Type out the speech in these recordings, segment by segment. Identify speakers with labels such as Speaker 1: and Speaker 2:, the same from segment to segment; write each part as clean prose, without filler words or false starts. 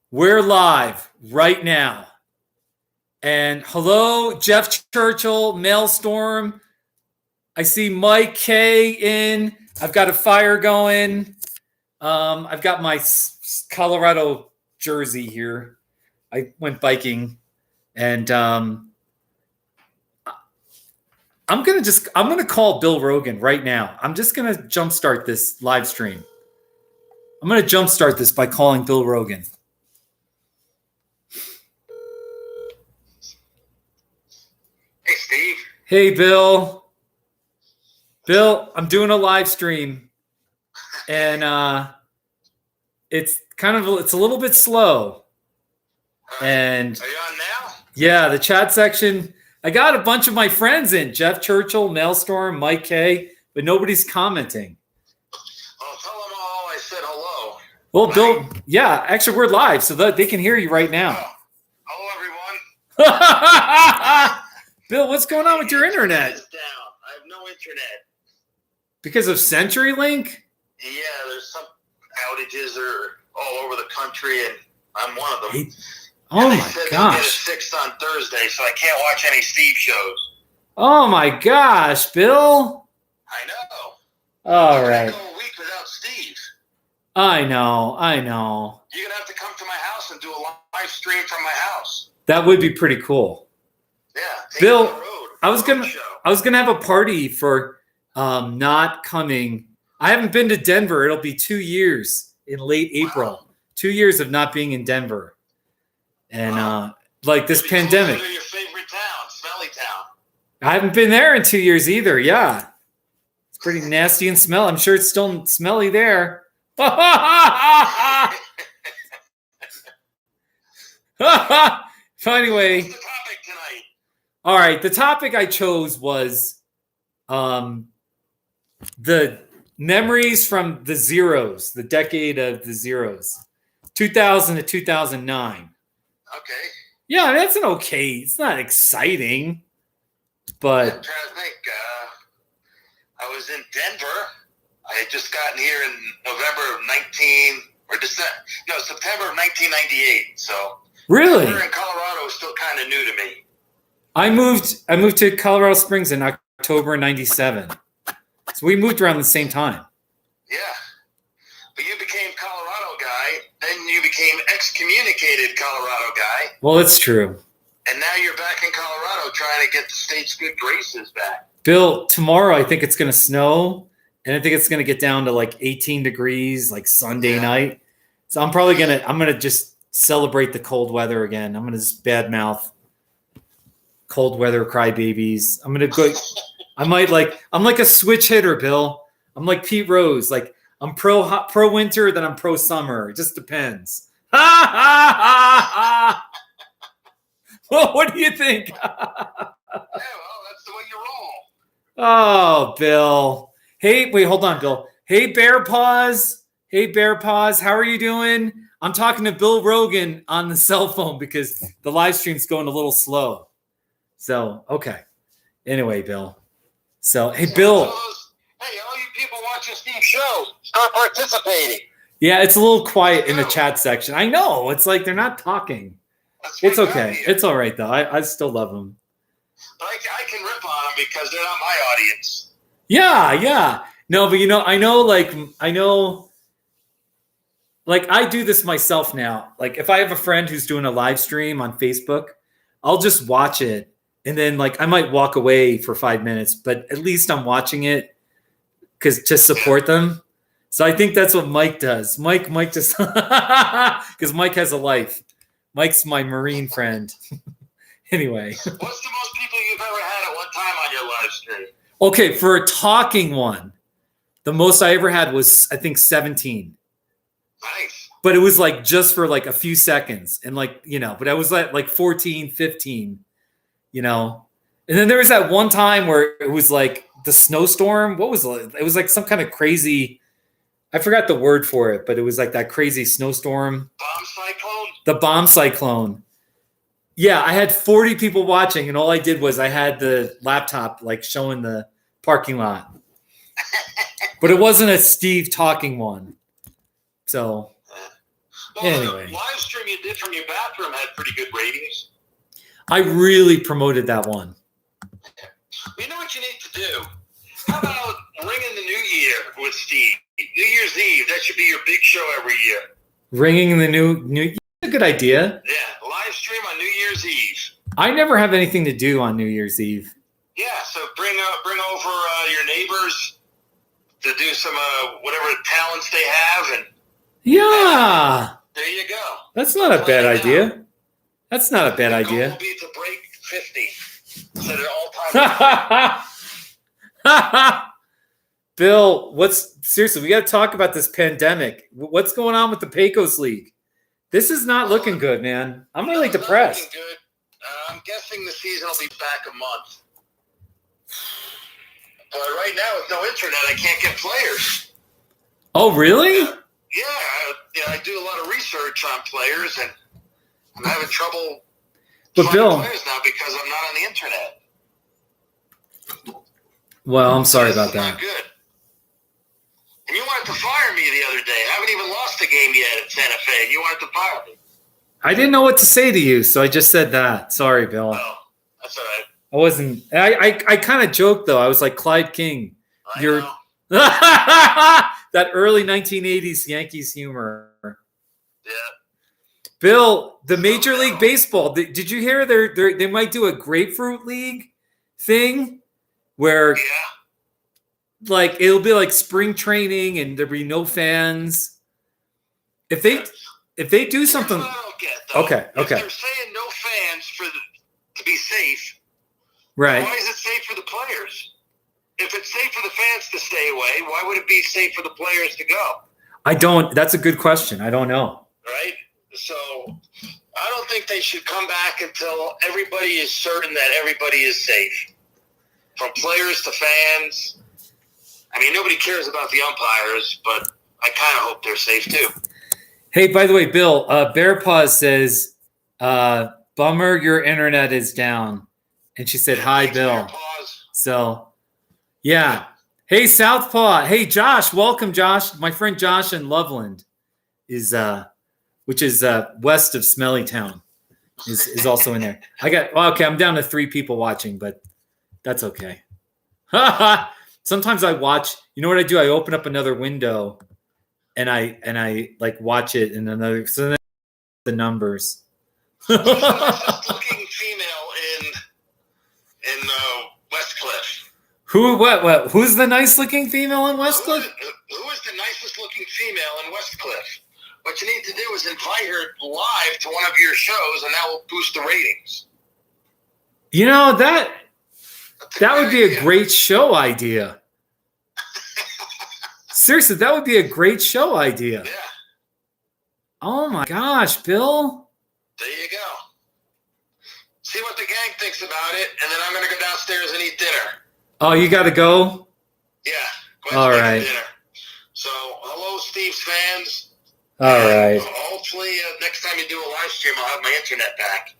Speaker 1: We're live right now. And hello, Jeff Churchill, Maelstrom. I see Mike K in. I've got a fire going. I've got my Colorado jersey here. I went biking, and I'm gonna call Bill Rogan right now. I'm just gonna jumpstart this live stream. I'm gonna jumpstart this by calling Bill Rogan.
Speaker 2: Hey, Steve.
Speaker 1: Hey, Bill. Bill, I'm doing a live stream, and it's a little bit slow. And
Speaker 2: are you on now?
Speaker 1: Yeah, the chat section. I got a bunch of my friends in: Jeff Churchill, Maelstrom, Mike K, but nobody's commenting.
Speaker 2: Oh, tell them all I said hello.
Speaker 1: Well, Bill, yeah, actually, we're live, so that they can hear you right now.
Speaker 2: Oh, hello, everyone.
Speaker 1: Bill, what's going on with your internet?
Speaker 2: It's down. I have no internet.
Speaker 1: Because of CenturyLink?
Speaker 2: Yeah, there's some outages are all over the country, and I'm one of them.
Speaker 1: Hey, oh my
Speaker 2: They'll get it
Speaker 1: gosh.
Speaker 2: fixed on Thursday, so I can't watch any Steve shows.
Speaker 1: Oh my gosh, Bill.
Speaker 2: I know.
Speaker 1: All
Speaker 2: I
Speaker 1: right.
Speaker 2: can't go a week without Steve.
Speaker 1: I know.
Speaker 2: You're gonna have to come to my house and do a live stream from my house.
Speaker 1: That would be pretty cool.
Speaker 2: Yeah, take
Speaker 1: Bill,
Speaker 2: it on the road.
Speaker 1: I was gonna have a party for not coming. I haven't been to Denver. It'll be 2 years in late April.
Speaker 2: Wow.
Speaker 1: 2 years of not being in Denver. And
Speaker 2: Wow.
Speaker 1: like this
Speaker 2: It'll be
Speaker 1: pandemic.
Speaker 2: closer to your favorite town, Smelly Town.
Speaker 1: I haven't been there in 2 years either. Yeah. It's pretty nasty and smell. I'm sure it's still smelly there. Anyway.
Speaker 2: What's the topic tonight?
Speaker 1: All right, the topic I chose was the memories from the zeros, the decade of the zeros, 2000 to 2009.
Speaker 2: Okay.
Speaker 1: Yeah, that's an okay. It's not exciting,
Speaker 2: I'm
Speaker 1: but
Speaker 2: trying to think. I was in Denver. I had just gotten here in September of 1998. So
Speaker 1: really,
Speaker 2: Denver in Colorado is still kind of new to me.
Speaker 1: I moved to Colorado Springs in October '97. So we moved around the same time.
Speaker 2: Yeah. But you became Colorado guy, then you became excommunicated Colorado guy,
Speaker 1: Well, that's true.
Speaker 2: and now you're back in Colorado trying to get the state's good graces back.
Speaker 1: Bill, tomorrow I think it's going to snow, and I think it's going to get down to like 18 degrees, like Sunday night. So I'm gonna just celebrate the cold weather again. I'm gonna just badmouth cold weather crybabies. I'm like a switch hitter, Bill. I'm like Pete Rose. Like I'm pro winter, then I'm pro summer. It just depends. Well, what do you think?
Speaker 2: Yeah, well, that's the way you roll.
Speaker 1: Oh, Bill. Hey, wait, hold on, Bill. Hey, Bear Paws. How are you doing? I'm talking to Bill Rogan on the cell phone because the live stream's going a little slow. So, okay. Anyway, Bill. So, hey, Bill.
Speaker 2: Hey, all you people watching Steve's show, start participating.
Speaker 1: Yeah, it's a little quiet in the chat section. I know. It's like they're not talking. It's okay. It's all right, though. I still love them.
Speaker 2: But I can rip on them because they're not my audience.
Speaker 1: Yeah. No, but I do this myself now. Like if I have a friend who's doing a live stream on Facebook, I'll just watch it. And then like I might walk away for 5 minutes, but at least I'm watching it to support them. So I think that's what Mike does. Mike just because Mike has a life. Mike's my Marine friend. Anyway.
Speaker 2: What's the most people you've ever had at one time on your live stream?
Speaker 1: Okay, for a talking one, the most I ever had was I think 17.
Speaker 2: Nice.
Speaker 1: But it was like just for like a few seconds. And like, but I was like 14, 15, And then there was that one time where it was like the snowstorm. What was it? It was like some kind of crazy, I forgot the word for it, but it was like that crazy snowstorm.
Speaker 2: Bomb cyclone?
Speaker 1: The bomb cyclone. Yeah, I had 40 people watching, and all I did was I had the laptop like showing the parking lot. But it wasn't a Steve talking one. So
Speaker 2: Well,
Speaker 1: Anyway.
Speaker 2: the live stream you did from your bathroom had pretty good ratings.
Speaker 1: I really promoted that one.
Speaker 2: You know what you need to do? How about ringing the new year with Steve? New Year's Eve. That should be your big show every year.
Speaker 1: Ringing the new a good idea.
Speaker 2: Yeah, live stream on New Year's Eve.
Speaker 1: I never have anything to do on New Year's Eve.
Speaker 2: Yeah, so bring over your neighbors to do some whatever talents they have, and
Speaker 1: Yeah.
Speaker 2: there you go.
Speaker 1: That's not a bad idea. That's not a bad
Speaker 2: The goal
Speaker 1: idea.
Speaker 2: will be to break 50. Set an all-time record.
Speaker 1: Bill, seriously, we got to talk about this pandemic. What's going on with the Pecos League? This is not looking good, man. I'm really
Speaker 2: No, not
Speaker 1: depressed.
Speaker 2: looking good. I'm guessing the season will be back a month. But right now, with no internet, I can't get players.
Speaker 1: Oh, really?
Speaker 2: Yeah, I do a lot of research on players, and I'm having trouble
Speaker 1: But
Speaker 2: finding
Speaker 1: Bill,
Speaker 2: players now because I'm not on the internet.
Speaker 1: well, I'm sorry about
Speaker 2: This is
Speaker 1: that.
Speaker 2: not good. And you wanted to fire me the other day. I haven't even lost a game yet at Santa Fe, and you wanted to fire me.
Speaker 1: I didn't know what to say to you, so I just said that. Sorry, Bill.
Speaker 2: Oh, that's all right.
Speaker 1: I wasn't. I kind of joked though. I was like Clyde King.
Speaker 2: I
Speaker 1: You're-
Speaker 2: know.
Speaker 1: That early 1980s Yankees humor.
Speaker 2: Yeah.
Speaker 1: Bill, the Major League Baseball. Did you hear they might do a grapefruit league thing where
Speaker 2: Yeah.
Speaker 1: like it'll be like spring training and there'll be no fans. If they do something,
Speaker 2: Here's what I don't get, though.
Speaker 1: Okay.
Speaker 2: If they're saying no fans to be safe,
Speaker 1: right?
Speaker 2: why is it safe for the players? If it's safe for the fans to stay away, why would it be safe for the players to go?
Speaker 1: I don't. That's a good question. I don't know.
Speaker 2: Right? So I don't think they should come back until everybody is certain that everybody is safe. From players to fans. I mean, nobody cares about the umpires, but I kind of hope they're safe too.
Speaker 1: Hey, by the way, Bill, Bear Paws says, bummer your internet is down. And she said, hi,
Speaker 2: Thanks, Bear
Speaker 1: Bill.
Speaker 2: Paws.
Speaker 1: So, yeah. Hey, Southpaw. Hey, Josh. Welcome, Josh. My friend Josh in Loveland which is west of Smelly Town, is also in there. I'm down to 3 people watching, but that's okay. Sometimes I watch, you know what I do? I open up another window and I like watch it in another, so then the numbers.
Speaker 2: Who's the nicest looking female in Westcliff?
Speaker 1: Who's the nice looking female in Westcliff?
Speaker 2: Who is the nicest looking female in Westcliff? What you need to do is invite her live to one of your shows, and that will boost the ratings.
Speaker 1: You know, that would be a
Speaker 2: idea.
Speaker 1: great show idea. Seriously, that would be a great show idea.
Speaker 2: Yeah,
Speaker 1: Oh my gosh, Bill.
Speaker 2: there you go. See what the gang thinks about it, and then I'm going to go downstairs and eat dinner.
Speaker 1: Oh, you got to go?
Speaker 2: Yeah.
Speaker 1: All
Speaker 2: Wednesday for
Speaker 1: right.
Speaker 2: Dinner. So, hello, Steve's fans.
Speaker 1: All right.
Speaker 2: Hopefully, next time you do a live stream, I'll have my internet back.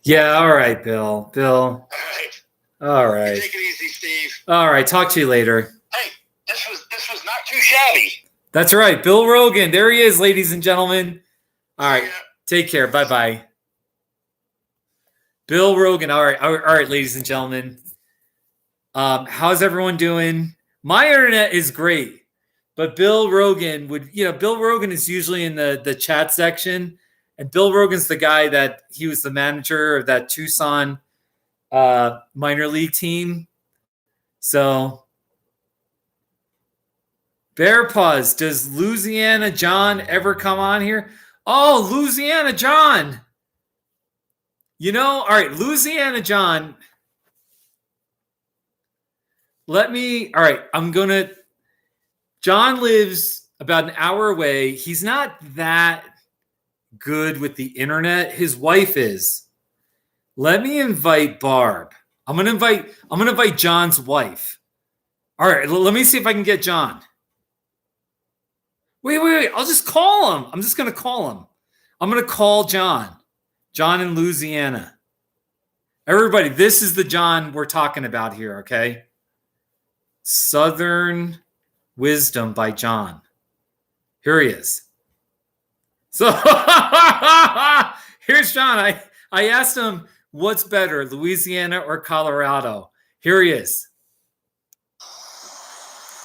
Speaker 1: Yeah, all right, Bill.
Speaker 2: All right.
Speaker 1: All
Speaker 2: You
Speaker 1: right.
Speaker 2: take it easy, Steve.
Speaker 1: All right, talk to you later.
Speaker 2: Hey, this was not too shabby.
Speaker 1: That's right, Bill Rogan. There he is, ladies and gentlemen. All right,
Speaker 2: Yeah.
Speaker 1: take care. Bye-bye. Bill Rogan. All right, ladies and gentlemen. How's everyone doing? My internet is great, but Bill Rogan Bill Rogan is usually in the chat section, and Bill Rogan's the guy that he was the manager of that Tucson minor league team. So, Bear Paws, does Louisiana John ever come on here? Oh, Louisiana John. All right, Louisiana John. John lives about an hour away. He's not that good with the internet. His wife is. Let me invite Barb. I'm gonna invite John's wife. All right, let me see if I can get John. Wait. I'll just call him. I'm just gonna call him. I'm gonna call John. John in Louisiana. Everybody, this is the John we're talking about here, okay? Southern Wisdom by John. Here he is. So here's John. I asked him, what's better, Louisiana or Colorado? Here he is.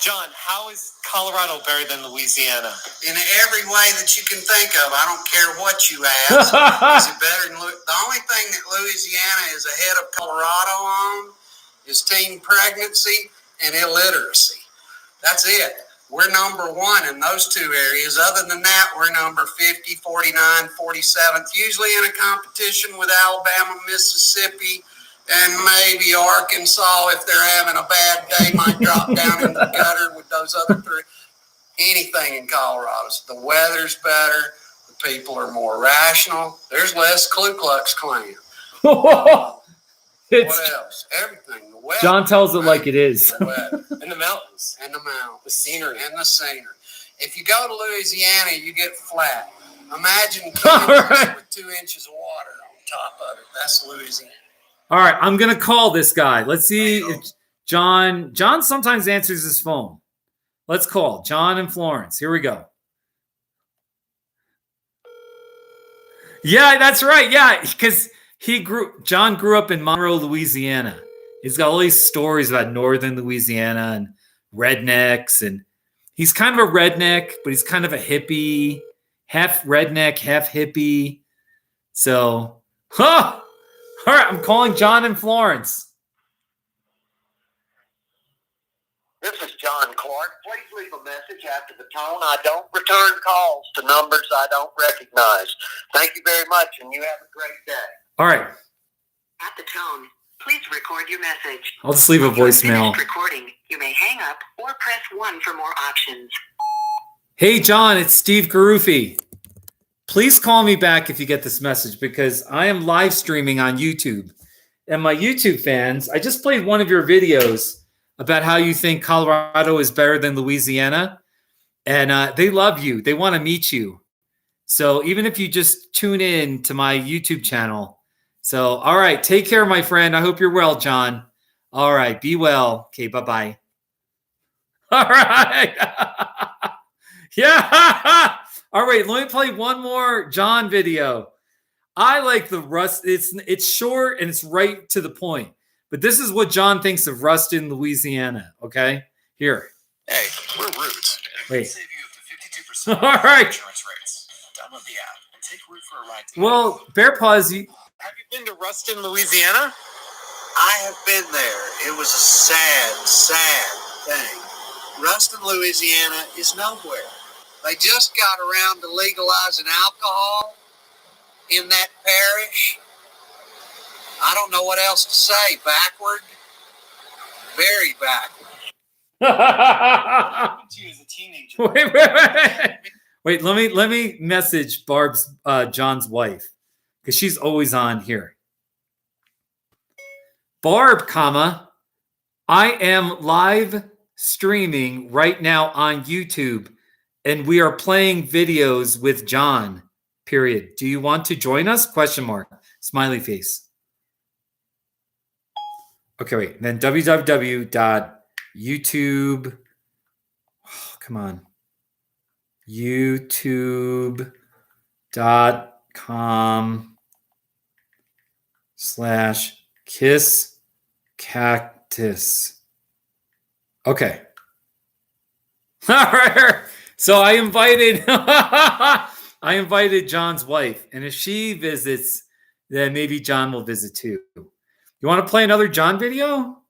Speaker 3: John, how is Colorado better than Louisiana?
Speaker 4: In every way that you can think of. I don't care what you ask. Is it better than the only thing that Louisiana is ahead of Colorado on is teen pregnancy and illiteracy. That's it. We're number one in those two areas. Other than that, we're number 50, 49, 47th, usually in a competition with Alabama, Mississippi, and maybe Arkansas. If they're having a bad day, might drop down in the gutter with those other three. Anything in Colorado. The weather's better. The people are more rational. There's less Ku Klux Klan. What else? Everything. The weather.
Speaker 1: John tells it like it is.
Speaker 4: The weather.
Speaker 3: And the mountains.
Speaker 4: And the mountains.
Speaker 3: The scenery.
Speaker 4: And the scenery. If you go to Louisiana, you get flat. Imagine
Speaker 1: Right.
Speaker 4: with 2 inches of water on top of it. That's Louisiana.
Speaker 1: All right, I'm going to call this guy. Let's see if John sometimes answers his phone. Let's call John in Florence. Here we go. Yeah, that's right. Yeah, because John grew up in Monroe, Louisiana. He's got all these stories about northern Louisiana and rednecks, and he's kind of a redneck, but he's kind of a hippie, half redneck, half hippie. So, all right, I'm calling John in Florence.
Speaker 4: This is John Clark. Please leave a message after the tone. I don't return calls to numbers I don't recognize. Thank you very much, and you have a great day.
Speaker 1: All right.
Speaker 5: At the tone, please record your message.
Speaker 1: I'll just leave a voicemail.
Speaker 5: Finished recording, you may hang up or press 1 for more options.
Speaker 1: Hey, John, it's Steve Garufi. Please call me back if you get this message because I am live streaming on YouTube. And my YouTube fans, I just played one of your videos about how you think Colorado is better than Louisiana. And they love you. They want to meet you. So even if you just tune in to my YouTube channel. So, all right, take care, my friend. I hope you're well, John. All right, be well. Okay, bye-bye. All right. Yeah. All right, let me play one more John video. I like the Rust. It's short and it's right to the point. But this is what John thinks of Ruston, Louisiana. Okay, here.
Speaker 3: Hey, we're Root.
Speaker 1: Wait.
Speaker 3: Save you up to 52%
Speaker 1: All right.
Speaker 3: insurance rates. Download the app and take Root for a ride.
Speaker 1: Well, Bear Paws,
Speaker 3: Have you been to Ruston, Louisiana?
Speaker 4: I have been there. It was a sad, sad thing. Ruston, Louisiana is nowhere. They just got around to legalizing alcohol in that parish. I don't know what else to say. Backward. Very backward.
Speaker 3: You as a teenager.
Speaker 1: Wait, let me message Barb's John's wife because she's always on here. Barb, I am live streaming right now on YouTube and we are playing videos with John. Period. Do you want to join us? ? Smiley face. Okay, wait. Then www.youtube. Oh, come on. youtube.com/kiss cactus. Okay. All right. So I invited John's wife, and if she visits, then maybe John will visit too. You want to play another John video?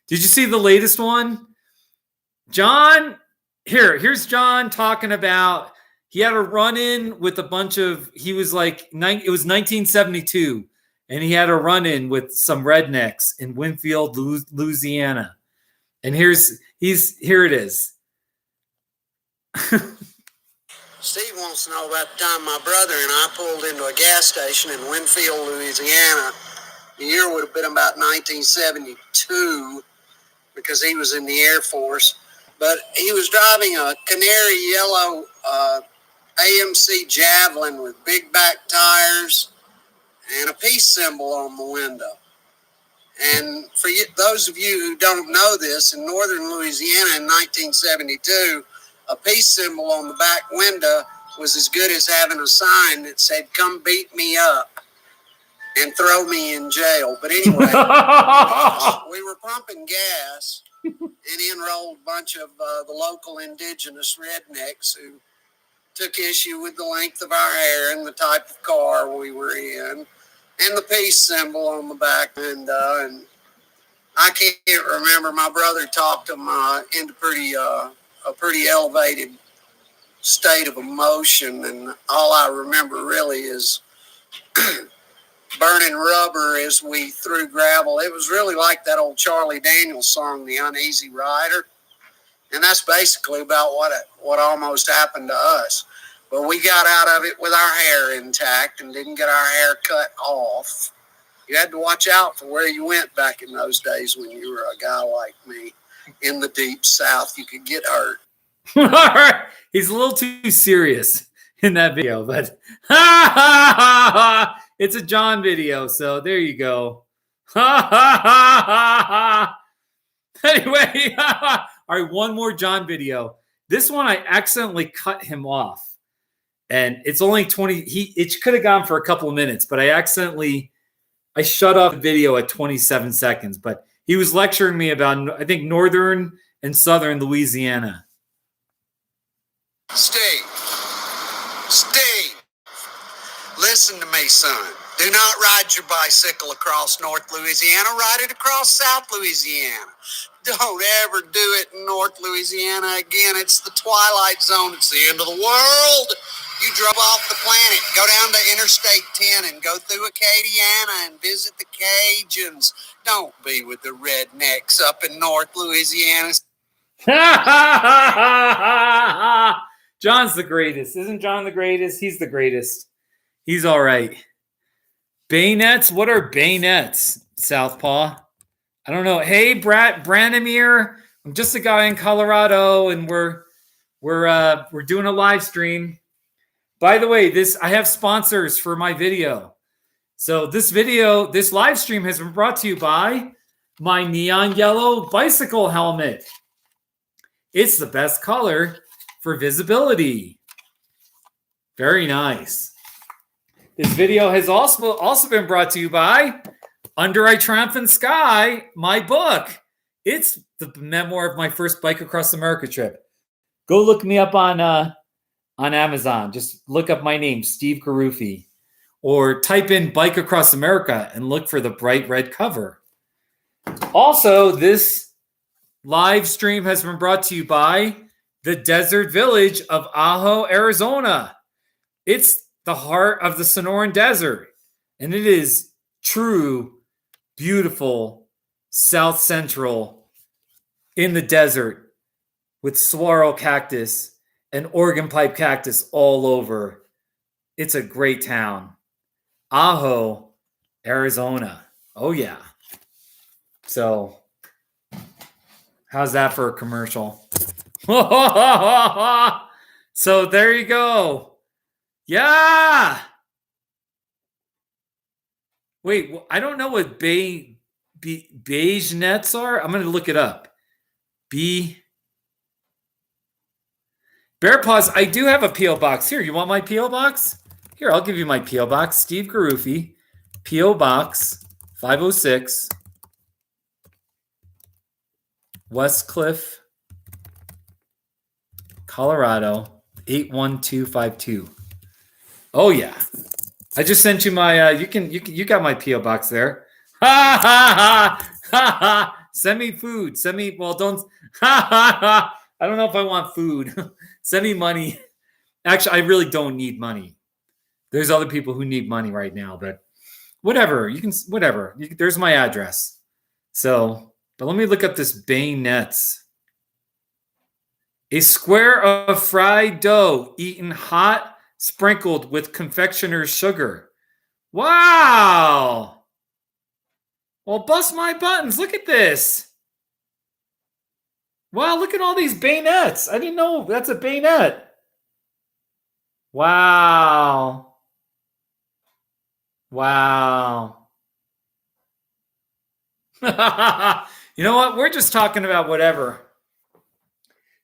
Speaker 1: Did you see the latest one? John, here's John talking about he had a run-in with a bunch of, it was 1972, and he had a run-in with some rednecks in Winfield, Louisiana. And here it is.
Speaker 4: Steve wants to know about the time my brother and I pulled into a gas station in Winfield, Louisiana. The year would have been about 1972 because he was in the Air Force. But he was driving a canary yellow AMC Javelin with big back tires and a peace symbol on the window. And for those of you who don't know this, in northern Louisiana in 1972, a peace symbol on the back window was as good as having a sign that said, "Come beat me up and throw me in jail." But anyway, we were pumping gas and enrolled a bunch of the local indigenous rednecks who took issue with the length of our hair and the type of car we were in and the peace symbol on the back. And I can't remember. My brother talked them into a pretty elevated state of emotion, and all I remember really is burning rubber as we threw gravel. It was really like that old Charlie Daniels song, "The Uneasy Rider," and that's basically about what almost happened to us. But we got out of it with our hair intact and didn't get our hair cut off. You had to watch out for where you went back in those days when you were a guy like me in the deep South. You could get hurt.
Speaker 1: All right. He's a little too serious in that video, but it's a John video, so there you go. Anyway, all right, one more John video. This one I accidentally cut him off, and it's only 20. It could have gone for a couple of minutes, but I shut off the video at 27 seconds. But he was lecturing me about, I think, northern and southern Louisiana.
Speaker 4: Steve, listen to me, son. Do not ride your bicycle across North Louisiana. Ride it across South Louisiana. Don't ever do it in North Louisiana again. It's the twilight zone. It's the end of the world. You drove off the planet. Go down to Interstate 10 and go through Acadiana and visit the Cajuns. Don't be with the rednecks up in North Louisiana.
Speaker 1: John's the greatest. Isn't John the greatest? He's the greatest. He's all right. Bayonets? What are bayonets, Southpaw? I don't know. Hey, Branimir. I'm just a guy in Colorado, and we're doing a live stream. By the way, I have sponsors for my video. So this live stream has been brought to you by my neon yellow bicycle helmet. It's the best color for visibility. Very nice. This video has also been brought to you by Under a Triumphant Sky, my book. It's the memoir of my first Bike Across America trip. Go look me up on Amazon. Just look up my name, Steve Garufi, or type in Bike Across America and look for the bright red cover. Also, this live stream has been brought to you by the desert village of Ajo, Arizona. It's the heart of the Sonoran Desert, and it is true, beautiful South Central in the desert with saguaro cactus and Oregon pipe cactus all over. It's a great town. Ajo, Arizona. Oh, yeah. So, how's that for a commercial? So, there you go. Yeah. Wait, I don't know what beige nets are. I'm going to look it up. Bear Paws, I do have a P.O. box. Here, you want my P.O. box? Here, I'll give you my P.O. box. Steve Garufi, P.O. Box 506, Westcliff, Colorado 81252. Oh yeah, I just sent you my. You got my P.O. box there. Ha ha ha ha ha. Send me food. Send me. Well, don't. Ha ha ha. I don't know if I want food. Send me money. Actually, I really don't need money. There's other people who need money right now, but whatever. You can whatever. There's my address. So, but let me look up this bayonets. A square of fried dough eaten hot, sprinkled with confectioner's sugar. Wow. Well, bust my buttons. Look at this. Wow, look at all these bayonets. I didn't know that's a bayonet. Wow. Wow. You know what? We're just talking about whatever.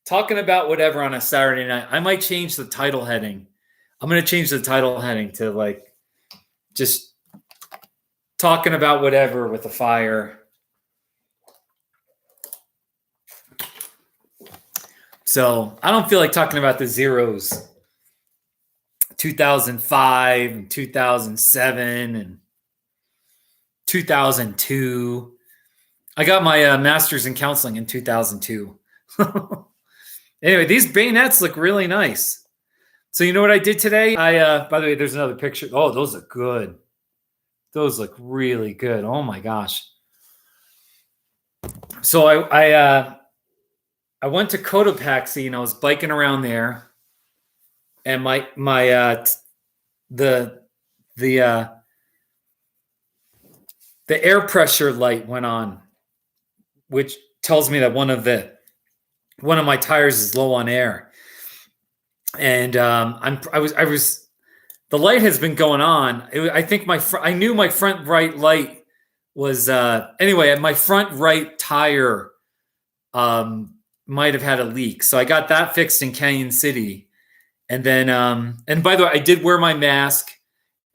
Speaker 1: Talking about whatever on a Saturday night. I might change the title heading I'm going to change the title heading to like just talking about whatever with the fire. So I don't feel like talking about the zeros. 2005 and 2007 and 2002. I got my master's in counseling in 2002. Anyway, these bayonets look really nice. So you know what I did today? By the way, there's another picture. Oh, those look good. Those look really good. Oh my gosh. So I went to Cotopaxi and I was biking around there, and the air pressure light went on, which tells me that one of my tires is low on air. And the light has been going on. I think I knew my front right light was anyway. My front right tire might have had a leak, so I got that fixed in Canyon City. And then and by the way, I did wear my mask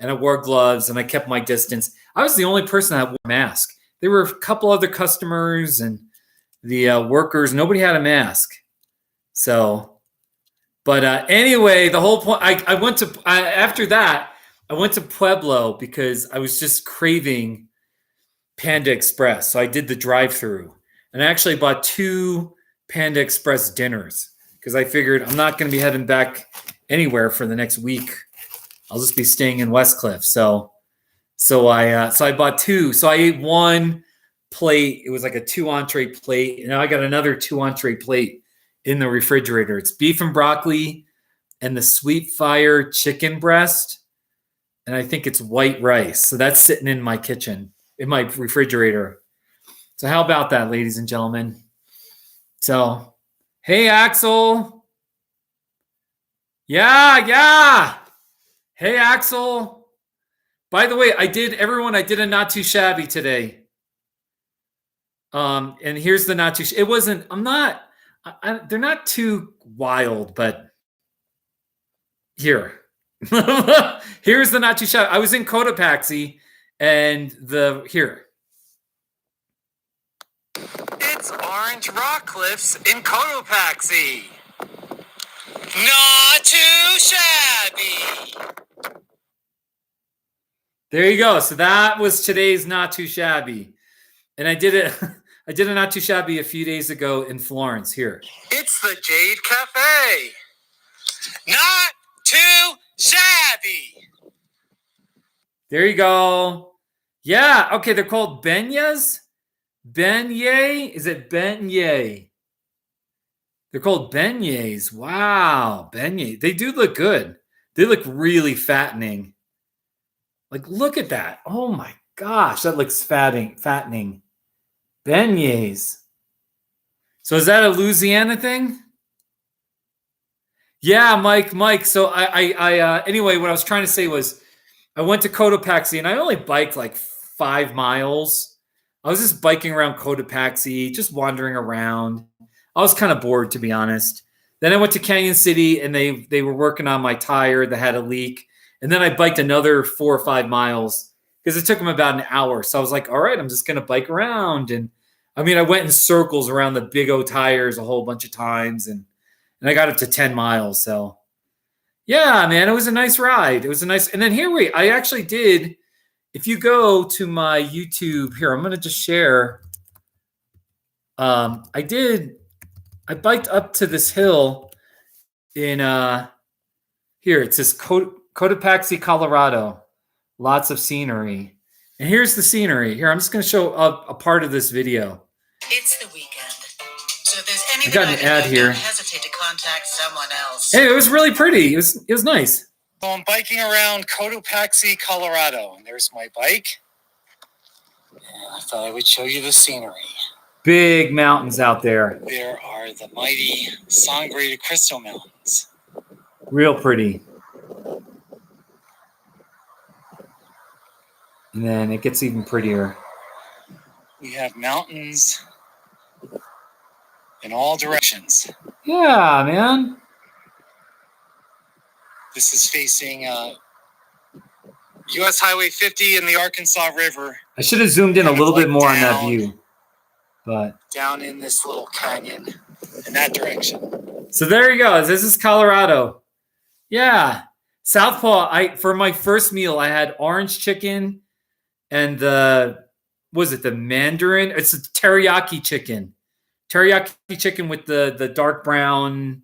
Speaker 1: and I wore gloves and I kept my distance. I was the only person that wore a mask. There were a couple other customers and the workers. Nobody had a mask. So, but anyway, the whole point. After that, I went to Pueblo because I was just craving Panda Express. So I did the drive-through, and I actually bought 2 Panda Express dinners because I figured I'm not going to be heading back anywhere for the next week. I'll just be staying in Westcliff. So I bought 2. So I ate 1 plate. It was like a 2 entree plate, and now I got another 2 entree plate in the refrigerator. It's beef and broccoli and the sweet fire chicken breast, and I think it's white rice. So that's sitting in my kitchen, in my refrigerator. So how about that, ladies and gentlemen? So, hey, Axel. Yeah. Hey, Axel. By the way, I did a not too shabby today. And here's the not too. It wasn't. They're not too wild, but here's the not too shabby. I was in Cotopaxi, and here.
Speaker 3: It's Orange Rock Cliffs in Cotopaxi. Not too shabby.
Speaker 1: There you go. So that was today's not too shabby, and I did it. I did a not too shabby a few days ago in Florence. Here.
Speaker 3: It's the Jade Cafe. Not too shabby.
Speaker 1: There you go. Yeah. Okay. They're called beignets. Beignet? Is it beignet? They're called beignets. Wow. Beignet. They do look good. They look really fattening. Like, look at that. Oh my gosh. That looks fattening. Beignets. So is that a Louisiana thing? Yeah, Mike. So I anyway, what I was trying to say was I went to Cotopaxi and I only biked like 5 miles. I was just biking around Cotopaxi, just wandering around. I was kind of bored, to be honest. Then I went to Canyon City and they were working on my tire that had a leak. And then I biked another 4 or 5 miles because it took them about an hour. So I was like, all right, I'm just going to bike around. And I mean, I went in circles around the Big O tires a whole bunch of times. And I got up to 10 miles. So yeah, man, it was a nice ride. It was a nice, and then I actually did, if you go to my YouTube here, I'm going to just share. I biked up to this hill in, here, it says Cotopaxi, Colorado. Lots of scenery. And here's the scenery. Here, I'm just going to show a part of this video.
Speaker 6: It's the weekend. So if there's anything
Speaker 1: I got an ad here.
Speaker 6: don't hesitate to contact someone else.
Speaker 1: Hey, it was really pretty. It was nice.
Speaker 3: So I'm biking around Cotopaxi, Colorado, and there's my bike. And I thought I would show you the scenery.
Speaker 1: Big mountains out there.
Speaker 3: There are the mighty Sangre de Cristo Mountains.
Speaker 1: Real pretty. And then it gets even prettier.
Speaker 3: We have mountains in all directions.
Speaker 1: Yeah, man.
Speaker 3: This is facing U.S. Highway 50 and the Arkansas River.
Speaker 1: I should have zoomed in a
Speaker 3: Kind of
Speaker 1: little bit
Speaker 3: like
Speaker 1: more on that
Speaker 3: down.
Speaker 1: view. But
Speaker 3: Down in this little canyon in that direction.
Speaker 1: so there you go. This is Colorado. Yeah. Southpaw, for my first meal, I had orange chicken and the Mandarin? It's a teriyaki chicken. Teriyaki chicken with the dark brown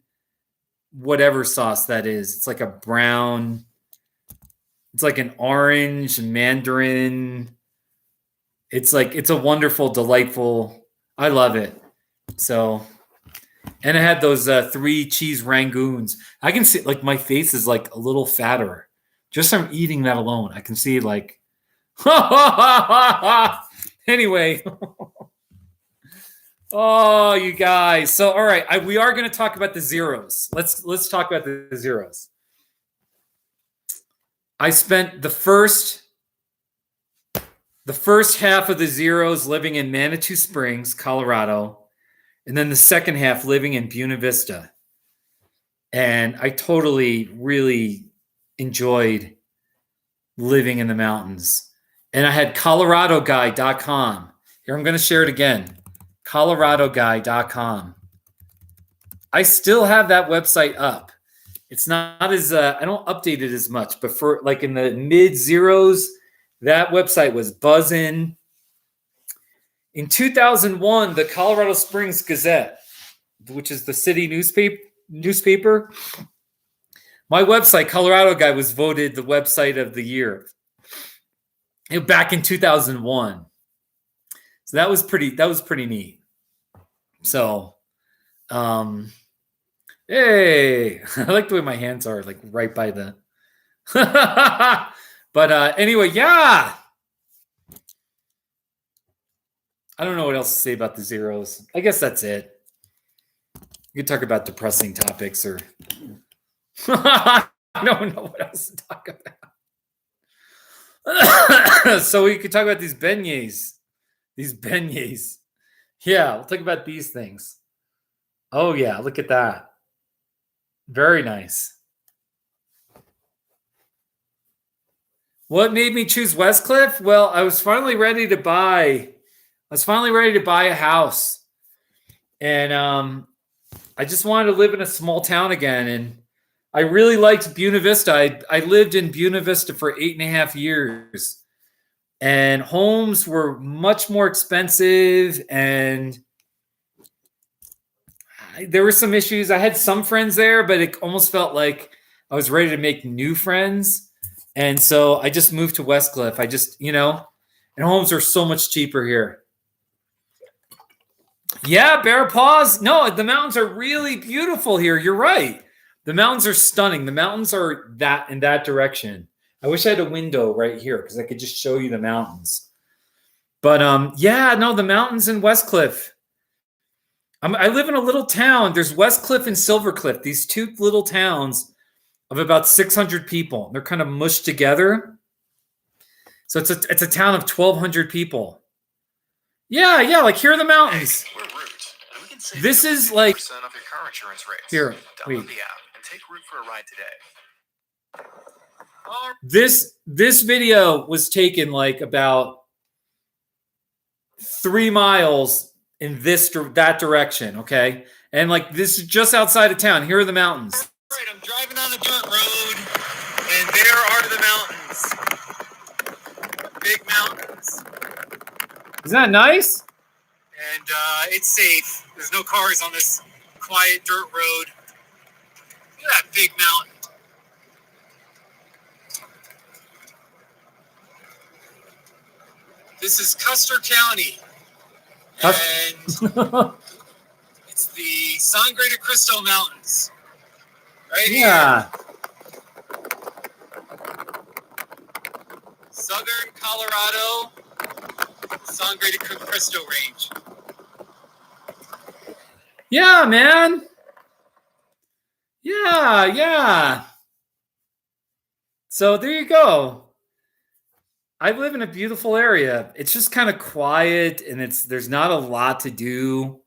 Speaker 1: whatever sauce that is. It's like a brown, it's like an orange Mandarin. It's a wonderful, delightful, I love it. So, and it had those 3 cheese rangoons. I can see like my face is like a little fatter just from eating that alone. I can see like, anyway. Oh, you guys. So, all right, we are going to talk about the zeros. Let's talk about the zeros. I spent the first half of the zeros living in Manitou Springs, Colorado, and then the second half living in Buena Vista. And I totally, really enjoyed living in the mountains. And I had coloradoguy.com. Here, I'm going to share it again. coloradoguy.com. I still have that website up. It's not as, I don't update it as much, but for like in the mid zeros, that website was buzzing. In 2001, the Colorado Springs Gazette, which is the city newspaper, my website, Colorado Guy, was voted the website of the year back in 2001. So that was pretty neat. So, hey, I like the way my hands are like right by the, but anyway, yeah. I don't know what else to say about the zeros. I guess that's it. You could talk about depressing topics or I don't know what else to talk about. So we could talk about these beignets. These beignets. Yeah, we'll talk about these things. Oh, yeah, look at that. Very nice. What made me choose Westcliff? Well, I was finally ready to buy a house. And I just wanted to live in a small town again. And I really liked Buena Vista. I lived in Buena Vista for 8.5 years. And homes were much more expensive. And there were some issues. I had some friends there, but it almost felt like I was ready to make new friends. And so I just moved to Westcliff. And homes are so much cheaper here. Yeah, Bear Paws. No, the mountains are really beautiful here. You're right. The mountains are stunning. The mountains are in that direction. I wish I had a window right here because I could just show you the mountains. But the mountains in Westcliff. I live in a little town. There's Westcliff and Silvercliff, these 2 little towns of about 600 people. They're kind of mushed together. So it's a town of 1,200 people. Yeah, like here are the mountains.
Speaker 7: We're Root, and we can save
Speaker 1: This
Speaker 7: you
Speaker 1: is like
Speaker 7: 50% off your car insurance rates.
Speaker 1: here.
Speaker 7: Download
Speaker 1: Wait.
Speaker 7: the app and take Root for a ride today.
Speaker 1: This video was taken like about 3 miles in that direction, okay? And like this is just outside of town. Here are the mountains.
Speaker 3: All right, I'm driving on the dirt road, and there are the mountains. Big mountains.
Speaker 1: Isn't that nice?
Speaker 3: And it's safe. There's no cars on this quiet dirt road. Look at that big mountain. This is Custer County. And it's the Sangre de Cristo Mountains. Right
Speaker 1: Yeah.
Speaker 3: here. Southern Colorado, Sangre de Cristo Range.
Speaker 1: Yeah, man. Yeah. So there you go. I live in a beautiful area. It's just kind of quiet and there's not a lot to do.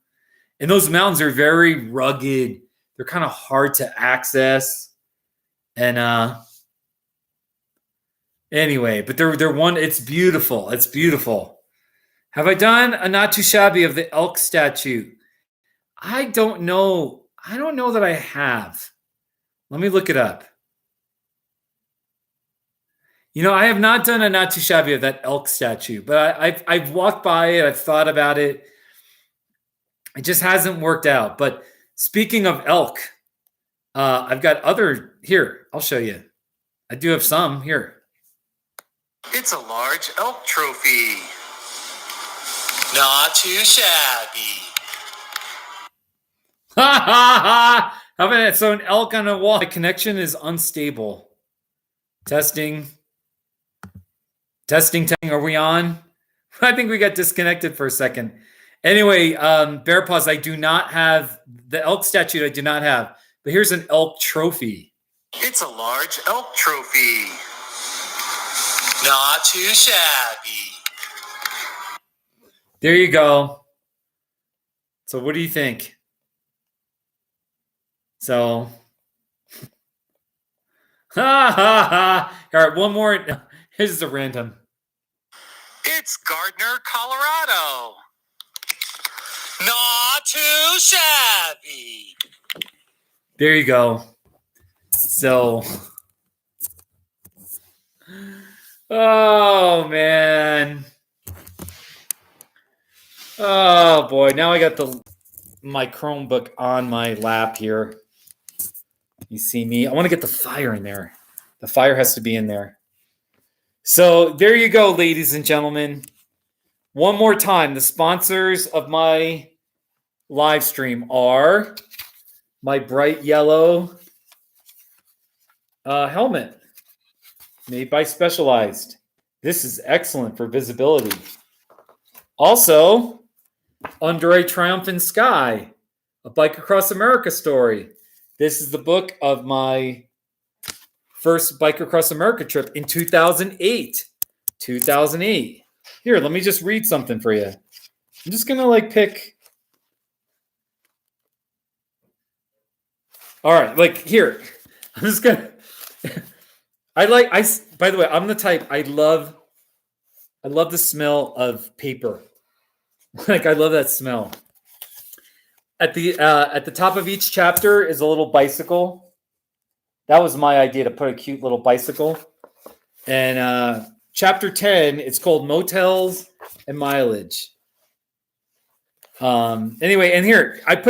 Speaker 1: And those mountains are very rugged. They're kind of hard to access. And anyway, but they're one. It's beautiful. It's beautiful. Have I done a not too shabby of the elk statue? I don't know. I don't know that I have. Let me look it up. You know, I have not done a not too shabby of that elk statue, but I've walked by it. I've thought about it. It just hasn't worked out. But speaking of elk, I've got other here. I'll show you. I do have some here.
Speaker 3: It's a large elk trophy. Not too shabby.
Speaker 1: Ha ha ha! How about that? So an elk on a wall. My connection is unstable. Testing. Are we on? I think we got disconnected for a second. Anyway, Bear Paws, I do not have the elk statue. I do not have. But here's an elk trophy.
Speaker 3: It's a large elk trophy. Not too shabby.
Speaker 1: There you go. So what do you think? So, ha ha ha. All right, one more. Here's the random.
Speaker 3: It's Gardner, Colorado. Not too shabby.
Speaker 1: There you go. So, oh man. Oh boy, now I got my Chromebook on my lap here. You see me? I want to get the fire in there. The fire has to be in there. So there you go, ladies and gentlemen. One more time, the sponsors of my live stream are my bright yellow helmet made by Specialized. This is excellent for visibility. Also, Under a Triumphant Sky, a Bike Across America story. This is the book of my first Bike Across America trip in 2008. 2008. Here, let me just read something for you. I'm just going to pick. All right, here. I'm just going to. By the way, I'm the type, I love the smell of paper. I love that smell. At the top of each chapter is a little bicycle. That was my idea, to put a cute little bicycle. And chapter 10, it's called Motels and Mileage. Anyway, and here I would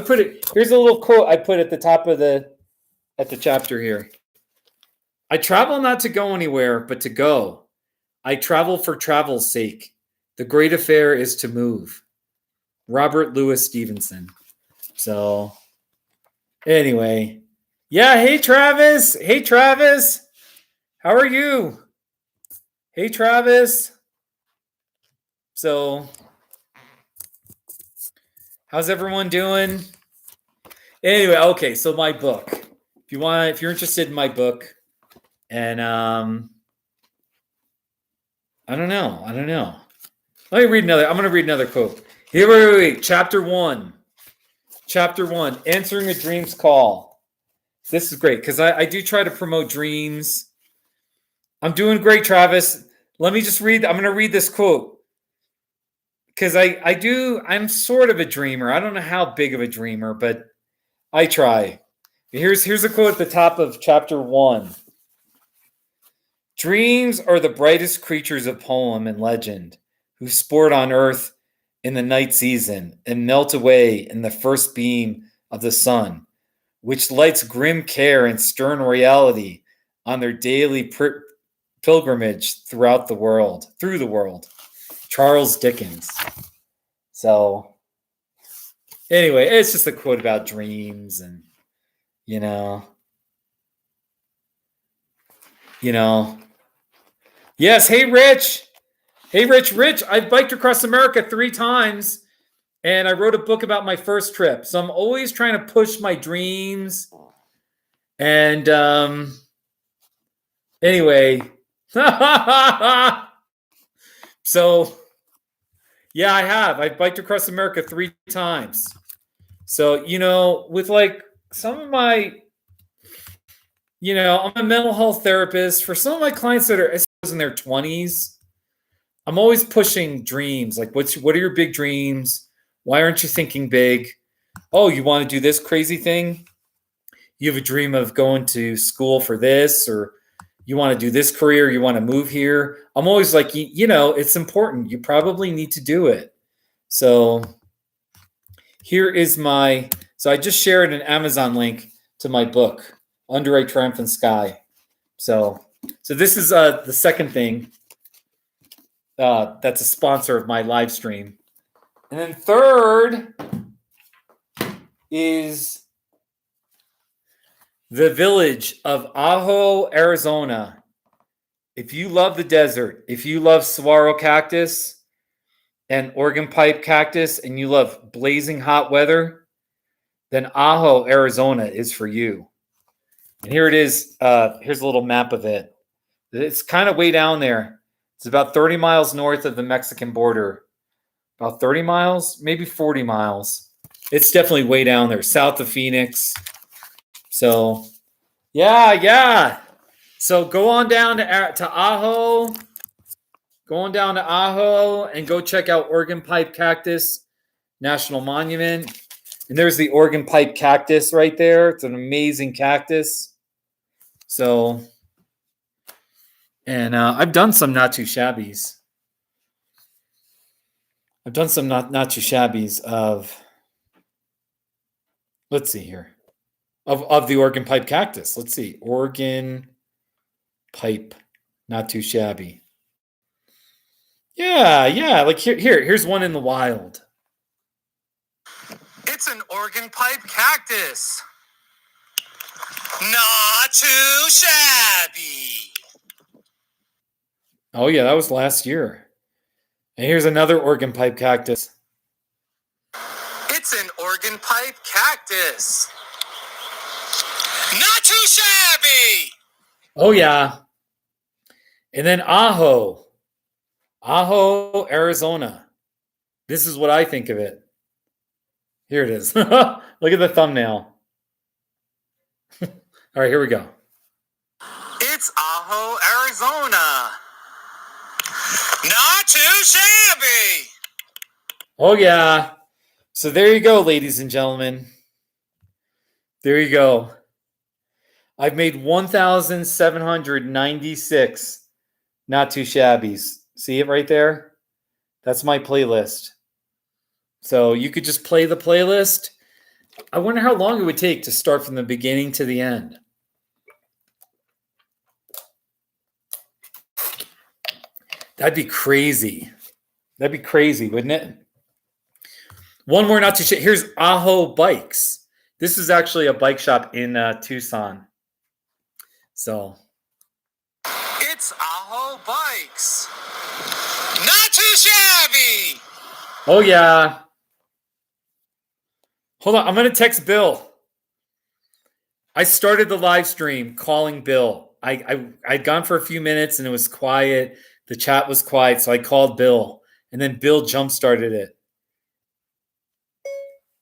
Speaker 1: put it. Here's a little quote I put at the top of the chapter here. I travel not to go anywhere, but to go. I travel for travel's sake. The great affair is to move. Robert Louis Stevenson. So, anyway. Yeah, hey, Travis. Hey, Travis. How are you? Hey, Travis. So, how's everyone doing? Anyway, okay, so my book. If you're interested in my book, and I don't know. Let me read another. I'm going to read another quote. Here, wait. Chapter 1. Answering a dream's call. This is great because I do try to promote dreams. I'm doing great, Travis. Let me just read. I'm going to read this quote because I'm sort of a dreamer. I don't know how big of a dreamer, but I try. Here's a quote at the top of chapter 1. Dreams are the brightest creatures of poem and legend, who sport on earth in the night season and melt away in the first beam of the sun, which lights grim care and stern reality on their daily pilgrimage through the world. Charles Dickens. So, anyway, it's just a quote about dreams and, you know. Yes, hey, Rich. Rich, I've biked across America 3 times, and I wrote a book about my first trip. So I'm always trying to push my dreams. And anyway, so yeah, I have. I've biked across America 3 times. So, with some of my you know, I'm a mental health therapist. For some of my clients that are, I suppose, in their 20s, I'm always pushing dreams. Like, what are your big dreams? Why aren't you thinking big? Oh, you want to do this crazy thing? You have a dream of going to school for this, or you want to do this career, you want to move here. I'm always like, you know, it's important. You probably need to do it. So here is so I just shared an Amazon link to my book, Under a Triumphant Sky. So this is the second thing that's a sponsor of my live stream. And then third is the village of Ajo, Arizona. If you love the desert, if you love saguaro cactus and Oregon pipe cactus, and you love blazing hot weather, then Ajo, Arizona is for you. And here it is. Here's a little map of it. It's kind of way down there. It's about 30 miles north of the Mexican border. About 30 miles, maybe 40 miles. It's definitely way down there, south of Phoenix. So, yeah. So go on down to Ajo. Go on down to Ajo and go check out Oregon Pipe Cactus National Monument. And there's the Oregon Pipe Cactus right there. It's an amazing cactus. So, and I've done some not too shabbies. I've done some not too shabbies of, let's see here, of the Oregon Pipe Cactus. Let's see, Oregon Pipe, not too shabby. Yeah. Like here's one in the wild.
Speaker 3: It's an Oregon pipe cactus. Not too shabby.
Speaker 1: Oh yeah, that was last year. And here's another Oregon pipe cactus.
Speaker 3: It's an Oregon pipe cactus. Not too shabby.
Speaker 1: Oh yeah. And then Ajo, Arizona. This is what I think of it. Here it is. Look at the thumbnail. All right, here we go.
Speaker 3: It's Ajo, Arizona. Not too shabby.
Speaker 1: Oh yeah. So there you go, ladies and gentlemen. There you go. I've made 1,796 not too shabbies. See it right there? That's my playlist. So you could just play the playlist. I wonder how long it would take to start from the beginning to the end. That'd be crazy. That'd be crazy, wouldn't it? One more not too shabby. Here's Ajo Bikes. This is actually a bike shop in Tucson. So
Speaker 3: it's Ajo Bikes. Not too shabby.
Speaker 1: Oh yeah. Hold on, I'm gonna text Bill. I started the live stream calling Bill. I'd gone for a few minutes and it was quiet. The chat was quiet, so I called Bill, and then Bill jump started it.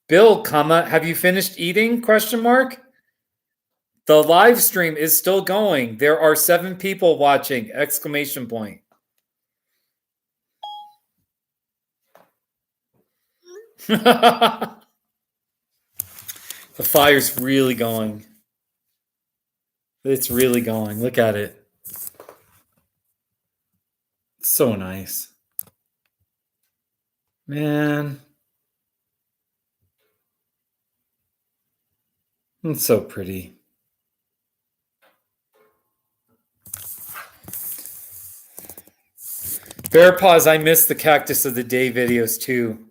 Speaker 1: Bill, have you finished eating? Question mark. The live stream is still going. There are 7 people watching! Exclamation point. The fire's really going. It's really going. Look at it. It's so nice. Man. It's so pretty. Bear Paws, I miss the Cactus of the Day videos too.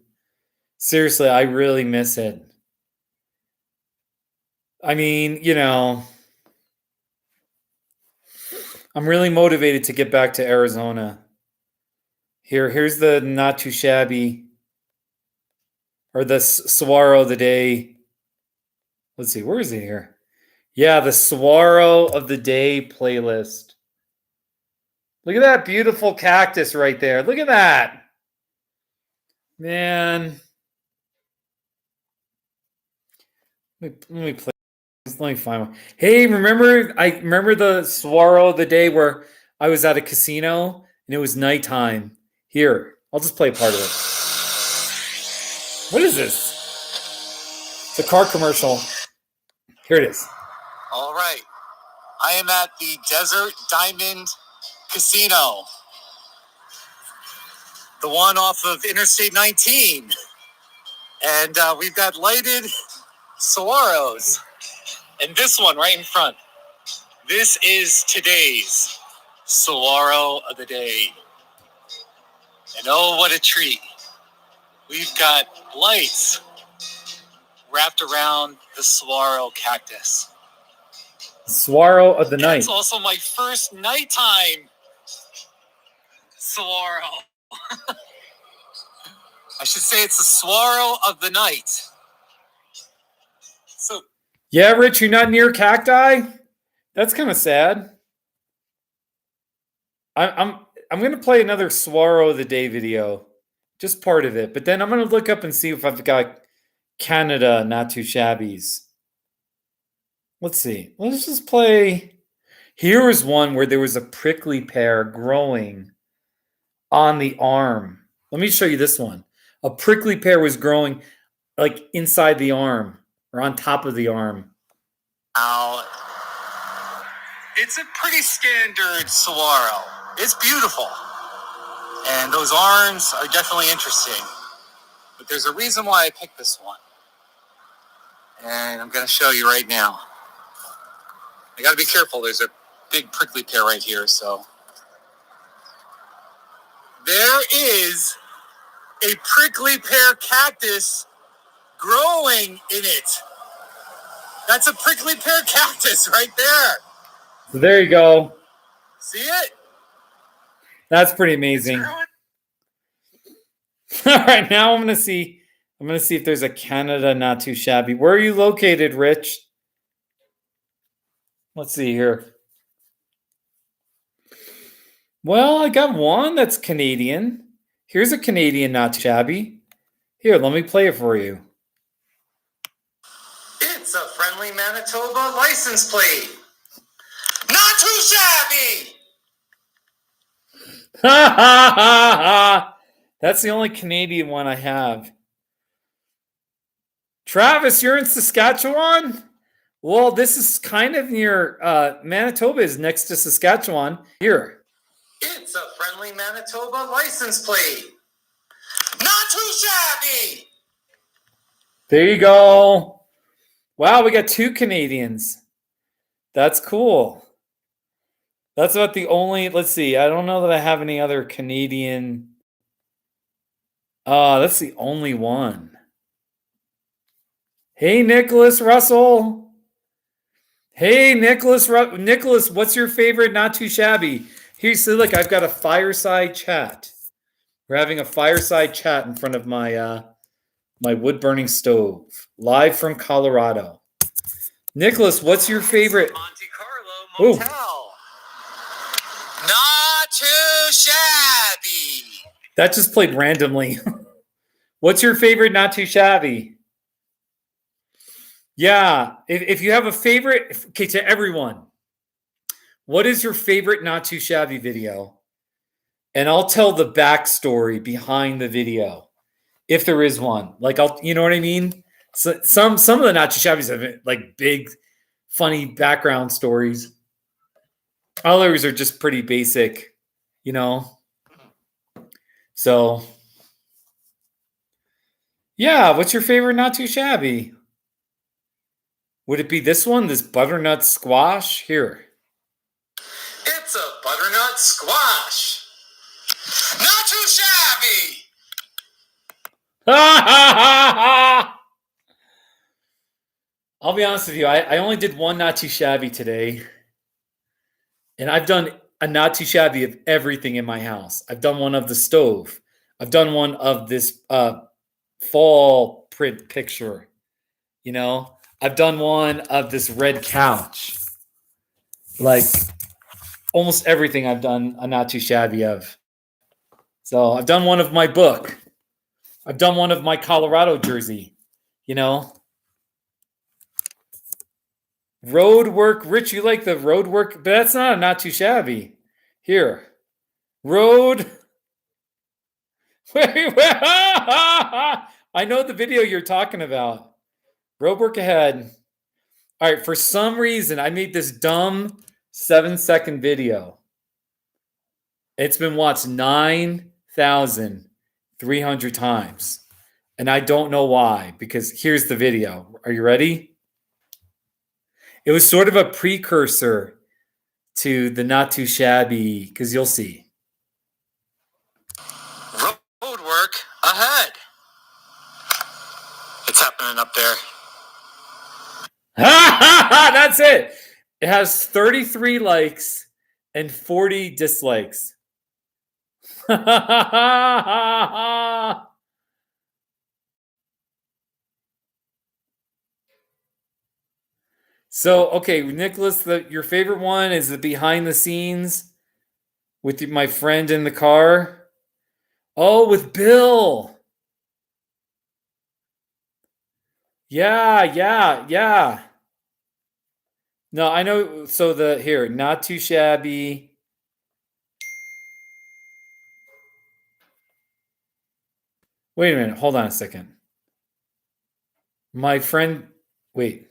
Speaker 1: Seriously, I really miss it. I mean, you know, I'm really motivated to get back to Arizona. Here's the not too shabby, or the saguaro of the day. Let's see, where is it here? Yeah, the saguaro of the day playlist. Look at that beautiful cactus right there. Look at that. Man. Let me play. Let me find one. Hey, I remember the Saguaro the day where I was at a casino and it was nighttime. Here, I'll just play part of it. What is this? It's a car commercial. Here it is.
Speaker 3: All right. I am at the Desert Diamond Casino, the one off of Interstate 19. And we've got lighted Saguaros. And this one right in front. This is today's Saguaro of the day. And oh, what a treat. We've got lights wrapped around the saguaro cactus.
Speaker 1: Saguaro of the night.
Speaker 3: It's also my first nighttime saguaro. I should say it's the saguaro of the night. So
Speaker 1: Yeah, Rich, you're not near cacti? That's kind of sad. I'm gonna play another Saguaro of the Day video, just part of it, but then I'm gonna look up and see if I've got Canada Not Too Shabbies. Let's see. Let's just play. Here is one where there was a prickly pear growing on the arm. Let me show you this one. A prickly pear was growing like inside the arm or on top of the arm.
Speaker 3: now, it's a pretty standard saguaro. It's beautiful. And those arms are definitely interesting. But there's a reason why I picked this one. And I'm going to show you right now. I got to be careful. There's a big prickly pear right here. So there is a prickly pear cactus growing in it. That's a prickly pear cactus right there.
Speaker 1: So there you go.
Speaker 3: See it?
Speaker 1: That's pretty amazing. All right, now I'm gonna see if there's a Canada Not Too Shabby. Where are you located, Rich? Let's see here. Well, I got one that's Canadian. Here's a Canadian Not Too Shabby. Here, let me play it for you.
Speaker 4: It's a friendly Manitoba license plate. Not too shabby.
Speaker 1: Ha ha ha ha! That's the only Canadian one I have. Travis, you're in Saskatchewan? Well, this is kind of near Manitoba is next to Saskatchewan. Here.
Speaker 4: It's a friendly Manitoba license plate. Not too shabby.
Speaker 1: There you go. Wow, we got two Canadians. That's cool. That's about the only, let's see, I don't know that I have any other Canadian. That's the only one. Hey, Nicholas Russell. Hey, Nicholas, what's your favorite Not Too Shabby? Here, so look, I've got a fireside chat. We're having a fireside chat in front of my my wood-burning stove, live from Colorado. Nicholas, what's your favorite?
Speaker 3: Monte Carlo Motel. Not too shabby.
Speaker 1: That just played randomly. What's your favorite Not Too Shabby? Yeah, if you have a favorite, okay, to everyone, what is your favorite Not Too Shabby video? And I'll tell the backstory behind the video, if there is one. Like, you know what I mean? So some of the Not Too Shabbies have like big, funny background stories. Others are just pretty basic, you know. So, yeah, what's your favorite Not Too Shabby? Would it be this one, this butternut squash? Here.
Speaker 4: It's a butternut squash. Not too shabby.
Speaker 1: I'll be honest with you. I only did one Not Too Shabby today. And I've done a Not Too Shabby of everything in my house. I've done one of the stove. I've done one of this fall print picture. You know, I've done one of this red couch. Like almost everything I've done a Not Too Shabby of. So I've done one of my book. I've done one of my Colorado jersey, you know. Road work. Rich, you like the road work? But that's not too shabby. Here. Road. Wait. I know the video you're talking about. Road work ahead. All right. For some reason, I made this dumb 7-second video. It's been watched 9,300 times. And I don't know why, because here's the video. Are you ready? It was sort of a precursor to the Not Too Shabby, because you'll see.
Speaker 3: Road work ahead. It's happening up there.
Speaker 1: That's it. It has 33 likes and 40 dislikes. So, okay, Nicholas, your favorite one is the behind the scenes with my friend in the car. Oh, with Bill. Yeah. No, I know. So here, Not Too Shabby. Wait a minute. Hold on a second. My friend, wait.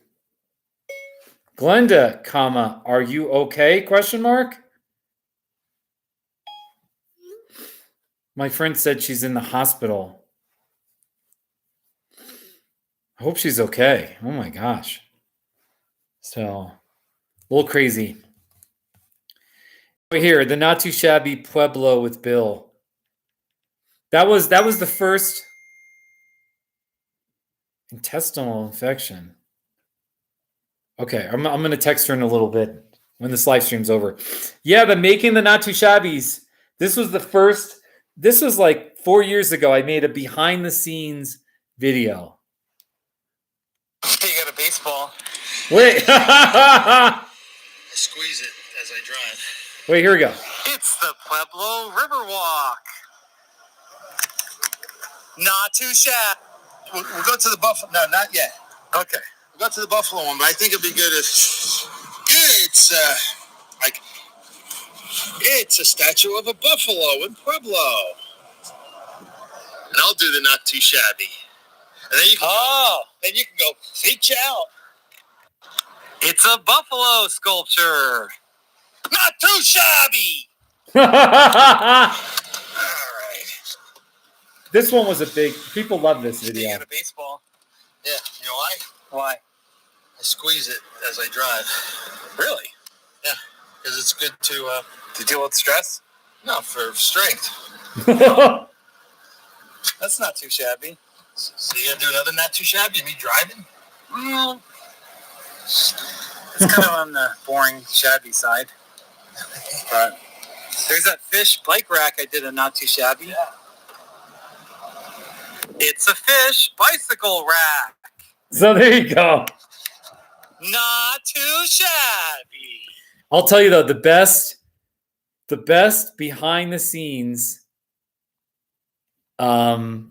Speaker 1: Glenda, comma, are you okay? Question mark. My friend said she's in the hospital. I hope she's okay. Oh my gosh. So, a little crazy. Here, the Not Too Shabby Pueblo with Bill. That was the first intestinal infection. Okay, I'm going to text her in a little bit when this live stream's over. Yeah, the making the Not Too Shabbies. This was the first. This was like 4 years ago. I made a behind the scenes video.
Speaker 3: You got a baseball.
Speaker 1: Wait.
Speaker 4: I squeeze it as I drive.
Speaker 1: Wait, here we go.
Speaker 3: It's the Pueblo Riverwalk. Not too shabby.
Speaker 4: We'll go to the Buffalo. No, not yet.
Speaker 3: Okay.
Speaker 4: We'll go to the Buffalo one, but I think it'd be good if it's it's a statue of a buffalo in Pueblo. And I'll do the Not Too Shabby. And then you can go, reach out.
Speaker 3: It's a buffalo sculpture.
Speaker 4: Not too shabby.
Speaker 1: This
Speaker 4: All right.
Speaker 1: one was a big. People love this
Speaker 3: You
Speaker 1: video.
Speaker 3: got a baseball.
Speaker 4: Yeah, you know why?
Speaker 3: Why?
Speaker 4: I squeeze it as I drive.
Speaker 3: Really?
Speaker 4: Yeah, because it's good to
Speaker 3: deal with stress?
Speaker 4: no, for strength.
Speaker 3: That's not too shabby.
Speaker 4: So you gonna do another Not Too Shabby? Me driving?
Speaker 3: Well, it's kind of on the boring, shabby side. But there's that fish bike rack I did a Not Too Shabby.
Speaker 4: Yeah.
Speaker 3: It's a fish bicycle rack.
Speaker 1: So there you go.
Speaker 3: Not too shabby.
Speaker 1: I'll tell you though, the best behind the scenes, the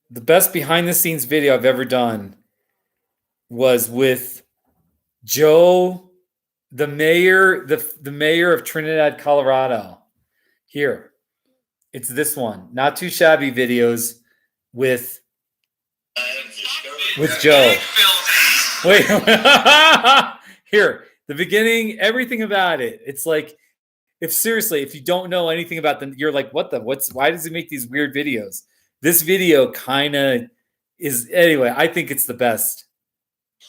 Speaker 1: best behind the scenes video I've ever done was with Joe, the mayor, the mayor of Trinidad, Colorado. Here, it's this one. Not Too Shabby videos with Joe. Wait, here, the beginning, everything about it. It's like, if you don't know anything about them, you're like, why does he make these weird videos? This video kind of is, anyway, I think it's the best.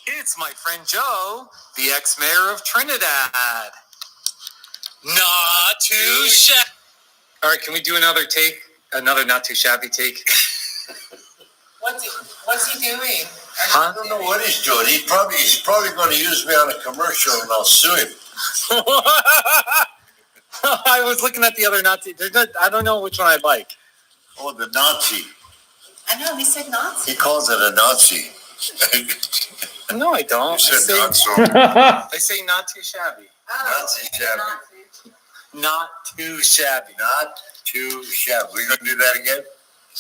Speaker 3: It's my friend Joe, the ex-mayor of Trinidad. Not too shabby. All right, can we do another take? Another Not Too Shabby take?
Speaker 6: What's he doing?
Speaker 3: Huh?
Speaker 8: I don't know what he's doing. He's probably going to use me on a commercial, and I'll sue him.
Speaker 3: I was looking at the other Nazi. I don't know which one I like.
Speaker 8: Oh, the Nazi.
Speaker 6: I know, he said Nazi.
Speaker 8: He calls it a Nazi.
Speaker 3: No, I don't.
Speaker 8: You said not so.
Speaker 3: I say not too shabby.
Speaker 8: Nazi shabby.
Speaker 3: Not too shabby.
Speaker 8: Not too shabby. We're going to do that again?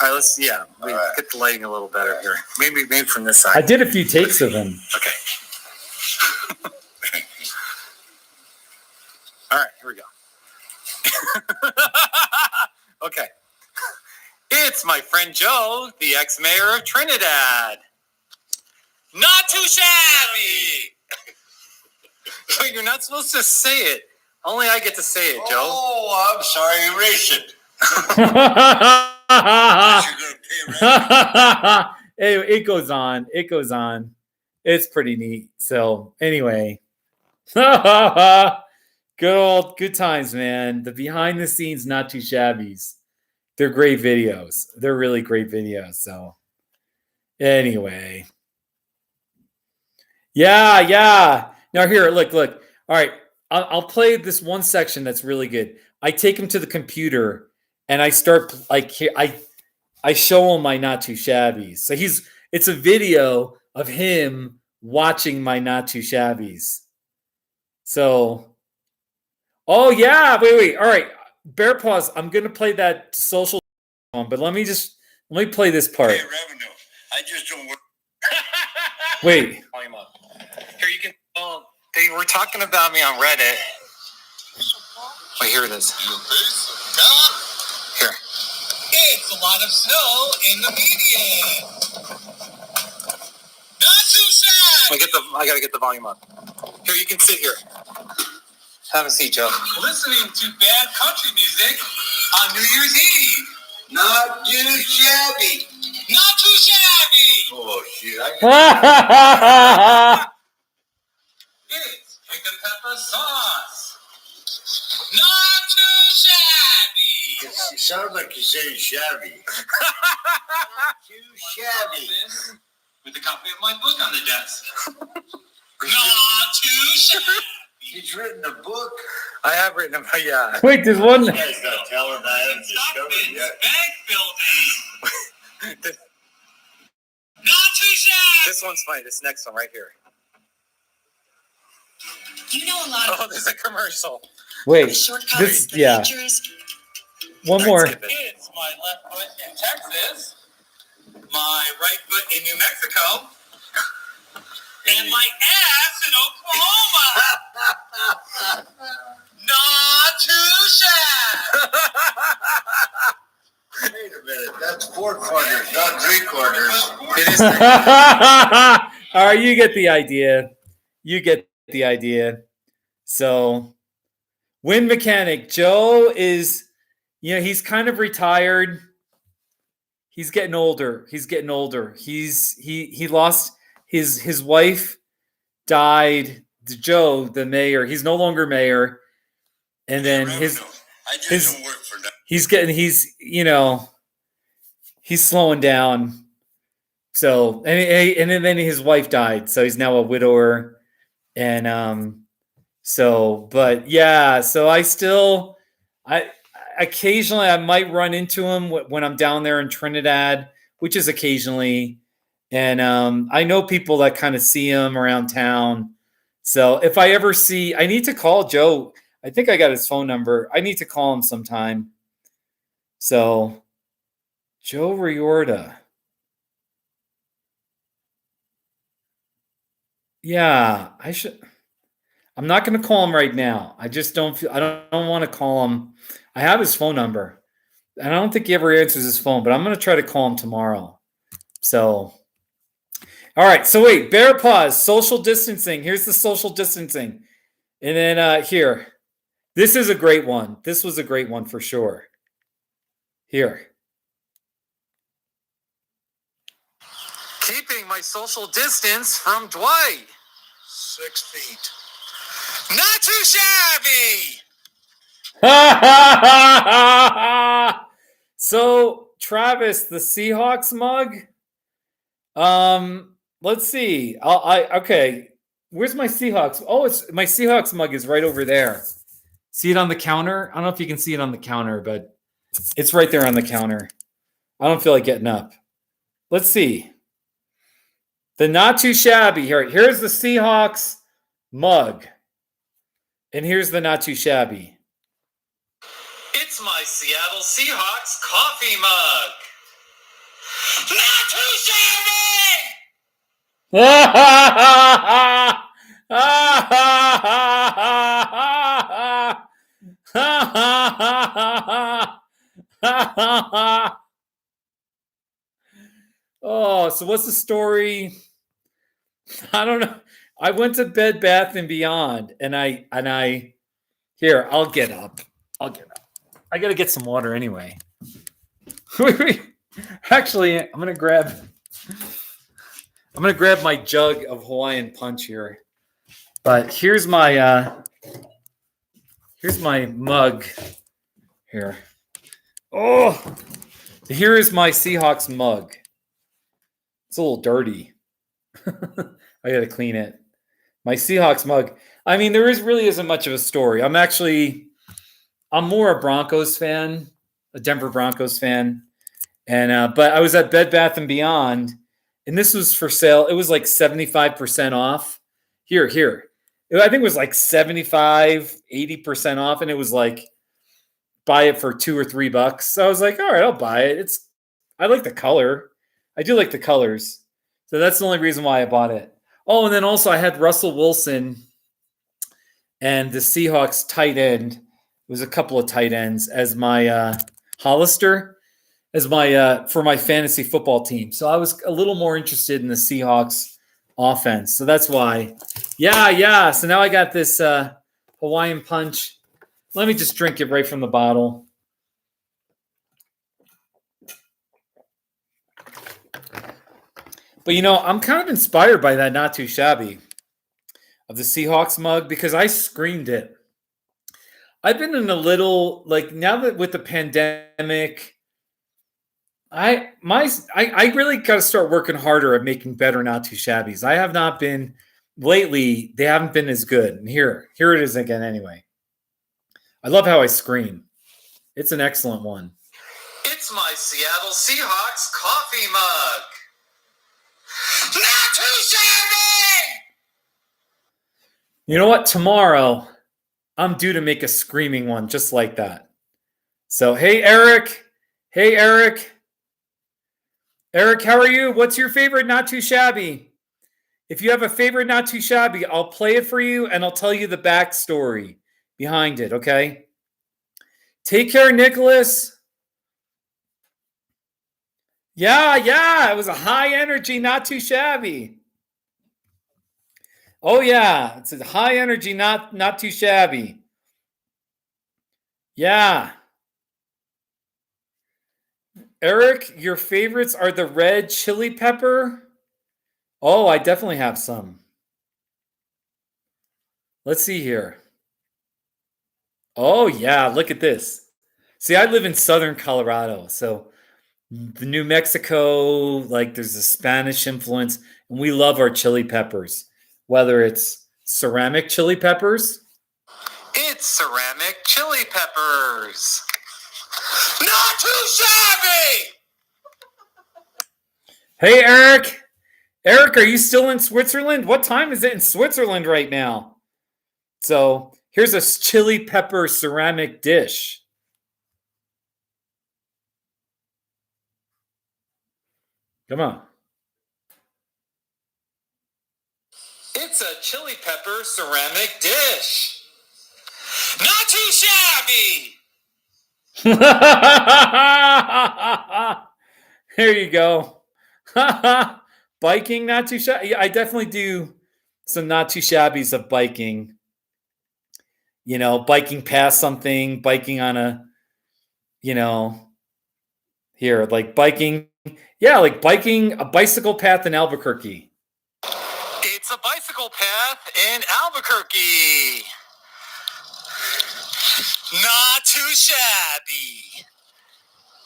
Speaker 3: All right, let's we
Speaker 8: All right.
Speaker 3: get the lighting a little better here. Maybe from this
Speaker 1: I
Speaker 3: side.
Speaker 1: did a few takes of him.
Speaker 3: Okay. All right, here we go. Okay. It's my friend Joe, the ex-mayor of Trinidad. Not too shabby. But you're not supposed to say it. Only I get to say it, Joe.
Speaker 8: Oh, I'm sorry, erase it. You're gonna pay rent.
Speaker 1: Hey, it goes on. It goes on. It's pretty neat. So anyway, good times, man. The behind the scenes, not too shabbies. They're great videos. They're really great videos. So anyway, yeah. Now here, look. All right, I'll play this one section that's really good. I take him to the computer and I start like I show him my not too shabbies. So it's a video of him watching my not too shabbies. So, oh yeah, wait. All right, Bear Paws. I'm gonna play that social one, but let me play this part.
Speaker 8: Pay revenue. I just don't work.
Speaker 1: Wait.
Speaker 3: Volume up. Here you can. Oh, they were talking about me on Reddit. Wait, here it is. Here. It's a lot of snow in the media. Not too shabby. I gotta get the volume up. Here, you can sit here. Have a seat, Joe. Listening to bad country music on New Year's Eve.
Speaker 8: Not too shabby.
Speaker 3: Not too shabby.
Speaker 8: Oh, shit.
Speaker 3: It's pick and pepper sauce. Not too shabby.
Speaker 8: It sounds like you're saying shabby. Too shabby.
Speaker 3: With a copy of my book on the desk. Not too shabby.
Speaker 8: He's written a book.
Speaker 3: I have written them, yeah.
Speaker 1: Wait, there's one.
Speaker 8: You guys not telling I haven't discovered yet.
Speaker 3: Bank building. Not too shabby. This one's funny. This next one right here.
Speaker 6: You know a lot
Speaker 3: Oh,
Speaker 6: of
Speaker 3: there's a commercial.
Speaker 1: Wait,
Speaker 6: shortcuts,
Speaker 1: this
Speaker 6: the
Speaker 1: yeah.
Speaker 6: features.
Speaker 1: One more.
Speaker 3: It's my left foot in Texas, my right foot in New Mexico, and my ass in Oklahoma. Not too shabby.
Speaker 8: Wait a minute. That's 4 quarters, not 3 quarters.
Speaker 3: It is.
Speaker 1: All right, you get the idea. So, Wind Mechanic Joe is, he's kind of retired. He's getting older. He lost his wife died. Joe, the mayor, he's no longer mayor. And then
Speaker 8: I just don't work for that.
Speaker 1: he's slowing down. So, and then his wife died. So he's now a widower. And, but yeah, so I occasionally I might run into him when I'm down there in Trinidad, which is occasionally. And, I know people that kind of see him around town. So if I ever I need to call Joe. I think I got his phone number. I need to call him sometime. So Joe Riorda. Yeah, I should. I'm not going to call him right now. I just don't feel. I don't want to call him. I have his phone number, and I don't think he ever answers his phone. But I'm going to try to call him tomorrow. So, all right. So wait, Bear Paws, social distancing. Here's the social distancing, and then here. This is a great one. This was a great one for sure. Here. Keeping my social distance from Dwight.
Speaker 8: 6 feet.
Speaker 3: Not too shabby.
Speaker 1: So, Travis, the Seahawks mug. Let's see. Okay. Where's my Seahawks? Oh, it's my Seahawks mug is right over there. See it on the counter? I don't know if you can see it on the counter, but it's right there on the counter. I don't feel like getting up. Let's see. The not too shabby. Here's the Seahawks mug. And here's the not too shabby.
Speaker 3: It's my Seattle Seahawks coffee mug. Not too shabby!
Speaker 1: Oh, so what's the story? I don't know. I went to Bed Bath and Beyond, and I here, I'll get up. I'll get up. I gotta get some water anyway. Actually, I'm gonna grab my jug of Hawaiian punch here. But here's my mug here. Oh, here is my Seahawks mug. It's a little dirty. I gotta clean it. My Seahawks mug. I mean, there really isn't much of a story. I'm more a Broncos fan, a Denver Broncos fan. And but I was at Bed Bath and Beyond, and this was for sale. It was like 75% off. Here. I think it was like 75, 80% off, and it was like buy it for $2 or $3. So I was like, all right, I'll buy it. I like the color. I do like the colors. So that's the only reason why I bought it. Oh, and then also I had Russell Wilson and the Seahawks tight end. It was a couple of tight ends as my Hollister, as my for my fantasy football team. So I was a little more interested in the Seahawks offense. So that's why. Yeah. So now I got this Hawaiian punch. Let me just drink it right from the bottle. But, I'm kind of inspired by that Not Too Shabby of the Seahawks mug because I screened it. I've been in a little, now that with the pandemic, I really got to start working harder at making better Not Too Shabbies. I have not been, lately, they haven't been as good. And here it is again anyway. I love how I scream. It's an excellent one.
Speaker 3: It's my Seattle Seahawks coffee mug. Not too shabby!
Speaker 1: You know what? Tomorrow, I'm due to make a screaming one just like that. So, hey, Eric. Eric, how are you? What's your favorite Not Too Shabby? If you have a favorite Not Too Shabby, I'll play it for you and I'll tell you the backstory behind it, okay? Take care, Nicholas. Yeah. It was a high energy, Not Too Shabby. Oh, yeah. It's a high energy, not too shabby. Yeah. Eric, your favorites are the red chili pepper? Oh, I definitely have some. Let's see here. Oh, yeah. Look at this. See, I live in southern Colorado. So the New Mexico, there's a Spanish influence, and we love our chili peppers. Whether it's ceramic chili peppers.
Speaker 3: It's ceramic chili peppers. Not too shabby!
Speaker 1: Hey, Eric. Eric, are you still in Switzerland? What time is it in Switzerland right now? So here's a chili pepper ceramic dish. Come on.
Speaker 3: It's a chili pepper ceramic dish. Not too shabby!
Speaker 1: There you go. Biking, not too shabby. I definitely do some not too shabbies of biking. Biking past something, biking on a, here, biking. Yeah, biking a bicycle path in Albuquerque.
Speaker 3: It's a bicycle path in Albuquerque. Not too shabby.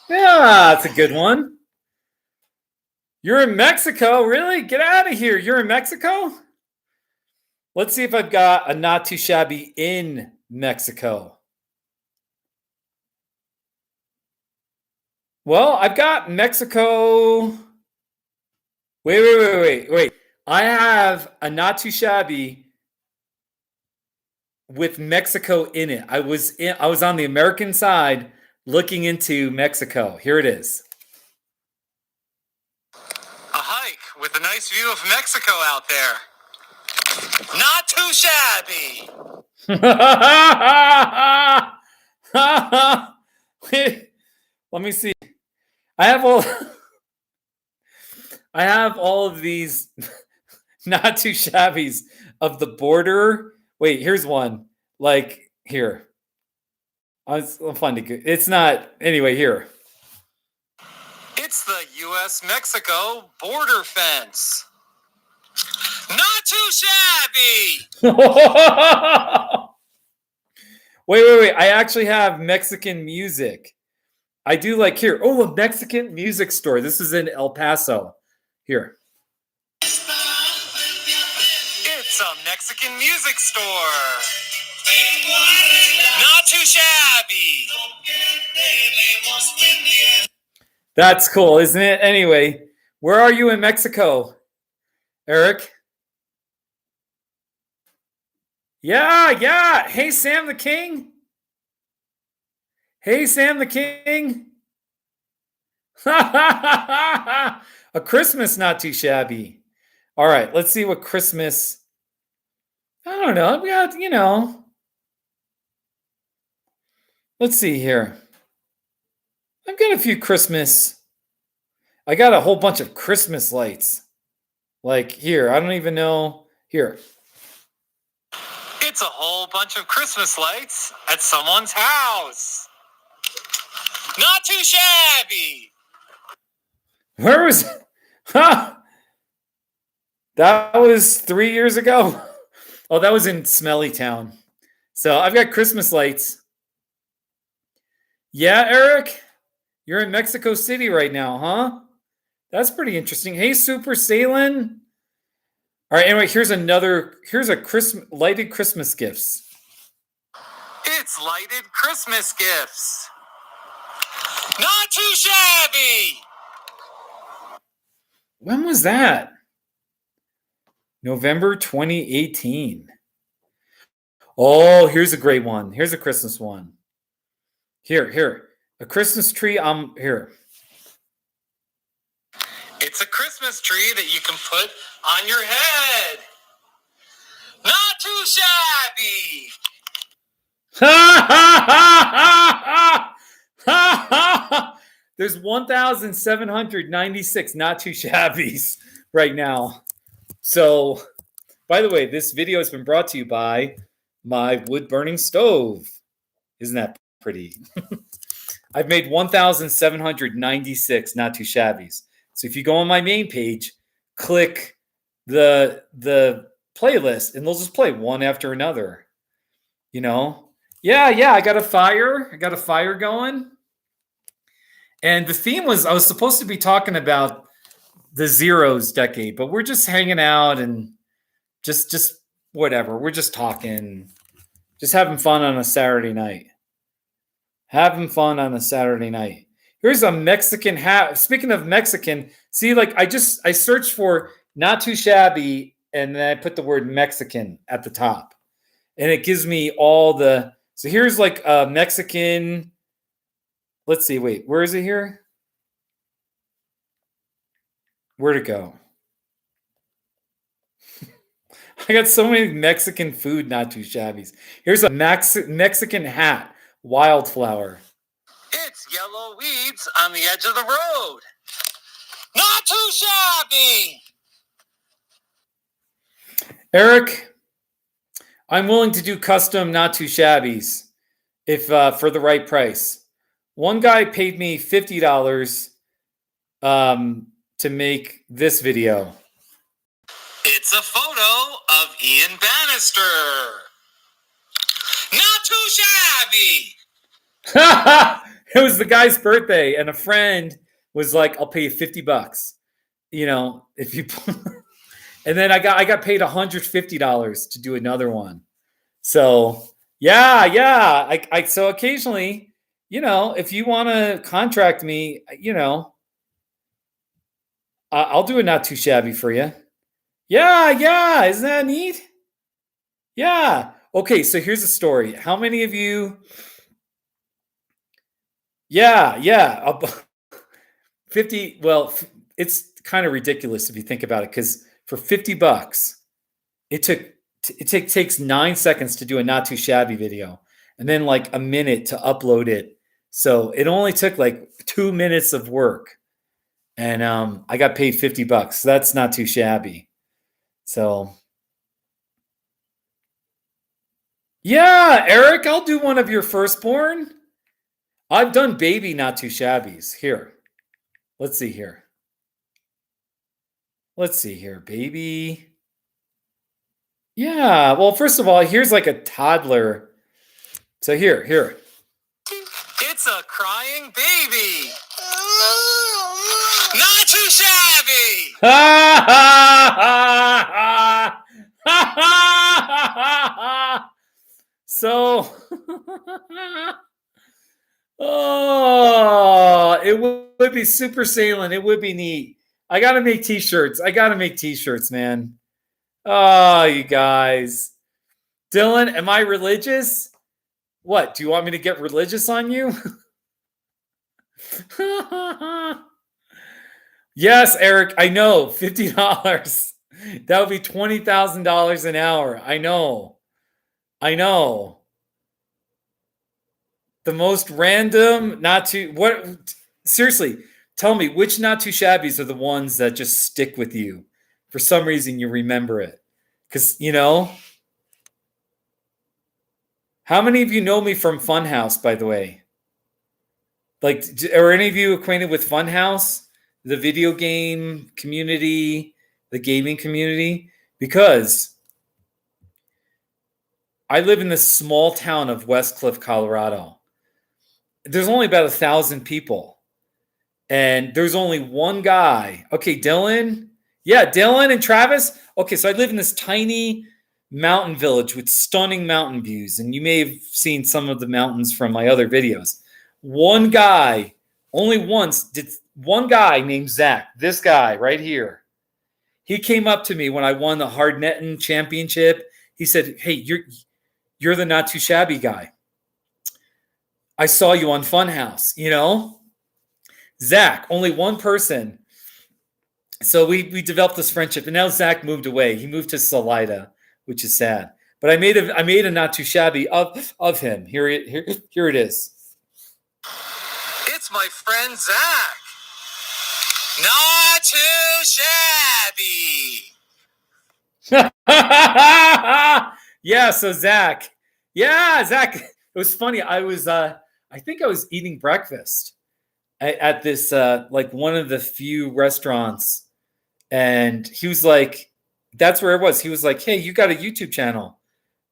Speaker 1: Yeah, that's a good one. You're in Mexico? Really? Get out of here. You're in Mexico? Let's see if I've got a not too shabby in Mexico. Well, I've got Mexico. Wait. I have a not too shabby with Mexico in it. I was on the American side looking into Mexico. Here it is.
Speaker 3: with a nice view of Mexico out there. Not too shabby.
Speaker 1: Let me see. I have all I have all of these not too shabbies of the border. Wait, here's one. Like here. I'll find it good. It's not anyway here.
Speaker 3: It's the U.S.-Mexico border fence. Not too shabby.
Speaker 1: Wait. I actually have Mexican music. I do like here. Oh, a Mexican music store. This is in El Paso. Here.
Speaker 3: It's a Mexican music store. Not too shabby.
Speaker 1: That's cool, isn't it? Anyway, where are you in Mexico, Eric? Yeah. Hey, Sam the King. Hey, Sam the King. A Christmas not too shabby. All right, let's see what Christmas. I don't know. We got, let's see here. I've got a few Christmas. I got a whole bunch of Christmas lights. Like here, I don't even know. Here.
Speaker 3: It's a whole bunch of Christmas lights at someone's house. Not too shabby.
Speaker 1: Where was it? That was 3 years ago. Oh, that was in Smelly Town. So I've got Christmas lights. Yeah, Eric, you're in Mexico City right now, huh? That's pretty interesting. Hey, Super Salen. All right, anyway, here's a Christmas lighted Christmas gifts.
Speaker 3: It's lighted Christmas gifts. Not too shabby.
Speaker 1: When was that? November 2018. Oh, here's a great one. Here's a Christmas one. Here. A Christmas tree. Here.
Speaker 3: It's a Christmas tree that you can put on your head. Not too shabby.
Speaker 1: There's 1,796 not too shabbies right now. So, by the way, this video has been brought to you by my wood burning stove. Isn't that pretty? I've made 1,796 not too shabbies. So if you go on my main page, click the playlist, and they'll just play one after another. Yeah, I got a fire going. And the theme was, I was supposed to be talking about the Zeros decade, but we're just hanging out and just whatever. We're just talking, just having fun on a Saturday night. Here's a Mexican hat. Speaking of Mexican, see, like I searched for not too shabby, and then I put the word Mexican at the top, and it gives me all the. So here's like a Mexican. Let's see. Wait, where is it here? Where'd it go? I got so many Mexican food not too shabbies. Here's a Mexican hat, wildflower.
Speaker 3: It's yellow weeds on the edge of the road. Not too shabby.
Speaker 1: Eric, I'm willing to do custom not too shabbies if for the right price. One guy paid me $50 to make this video.
Speaker 3: It's a photo of Ian Bannister. Not too shabby.
Speaker 1: It was the guy's birthday, and a friend was like, "I'll pay you $50, if you." And then I got paid $150 to do another one. So yeah. So occasionally, if you want to contract me, I'll do a not too shabby for you. Yeah. Isn't that neat? Yeah. Okay. So here's a story. How many of you? Yeah. 50. Well, it's kind of ridiculous if you think about it, because for $50, it takes 9 seconds to do a not too shabby video, and then like a minute to upload it. So it only took like 2 minutes of work, and I got paid $50. So that's not too shabby. So yeah, Eric, I'll do one of your firstborn. I've done baby not too shabbies. Here, let's see here. Let's see here, baby. Yeah, well, first of all, here's like a toddler. So here.
Speaker 3: It's a crying baby. Not too shabby.
Speaker 1: Ha ha ha! So, oh, it would be super sailing. It would be neat. I gotta make t-shirts. Man. Oh, you guys. Dylan, am I religious? What? Do you want me to get religious on you? Yes, Eric, I know. $50. That would be $20,000 an hour. I know. The most random, not too, what? Seriously, tell me, which not too shabbies are the ones that just stick with you? For some reason, you remember it. Because, how many of you know me from Funhouse, by the way? Like, are any of you acquainted with Funhouse? The video game community, the gaming community? Because I live in this small town of West Cliff, Colorado. There's only about 1,000 people. And there's only one guy. Okay, Dylan. Yeah, Dylan and Travis. Okay, so I live in this tiny mountain village with stunning mountain views. And you may have seen some of the mountains from my other videos. One guy, only once, did one guy named Zach, this guy right here. He came up to me when I won the hard netting championship. He said, "Hey, you're the not too shabby guy. I saw you on Funhouse, Zach, only one person. So we developed this friendship, and now Zach moved away. He moved to Salida, which is sad. But I made a not too shabby of him. Here it is.
Speaker 3: It's my friend Zach. Not too shabby.
Speaker 1: Yeah, so Zach. Yeah, Zach. It was funny. I think I was eating breakfast at this like one of the few restaurants, and he was like, that's where it was. He was like, "Hey, you got a YouTube channel?"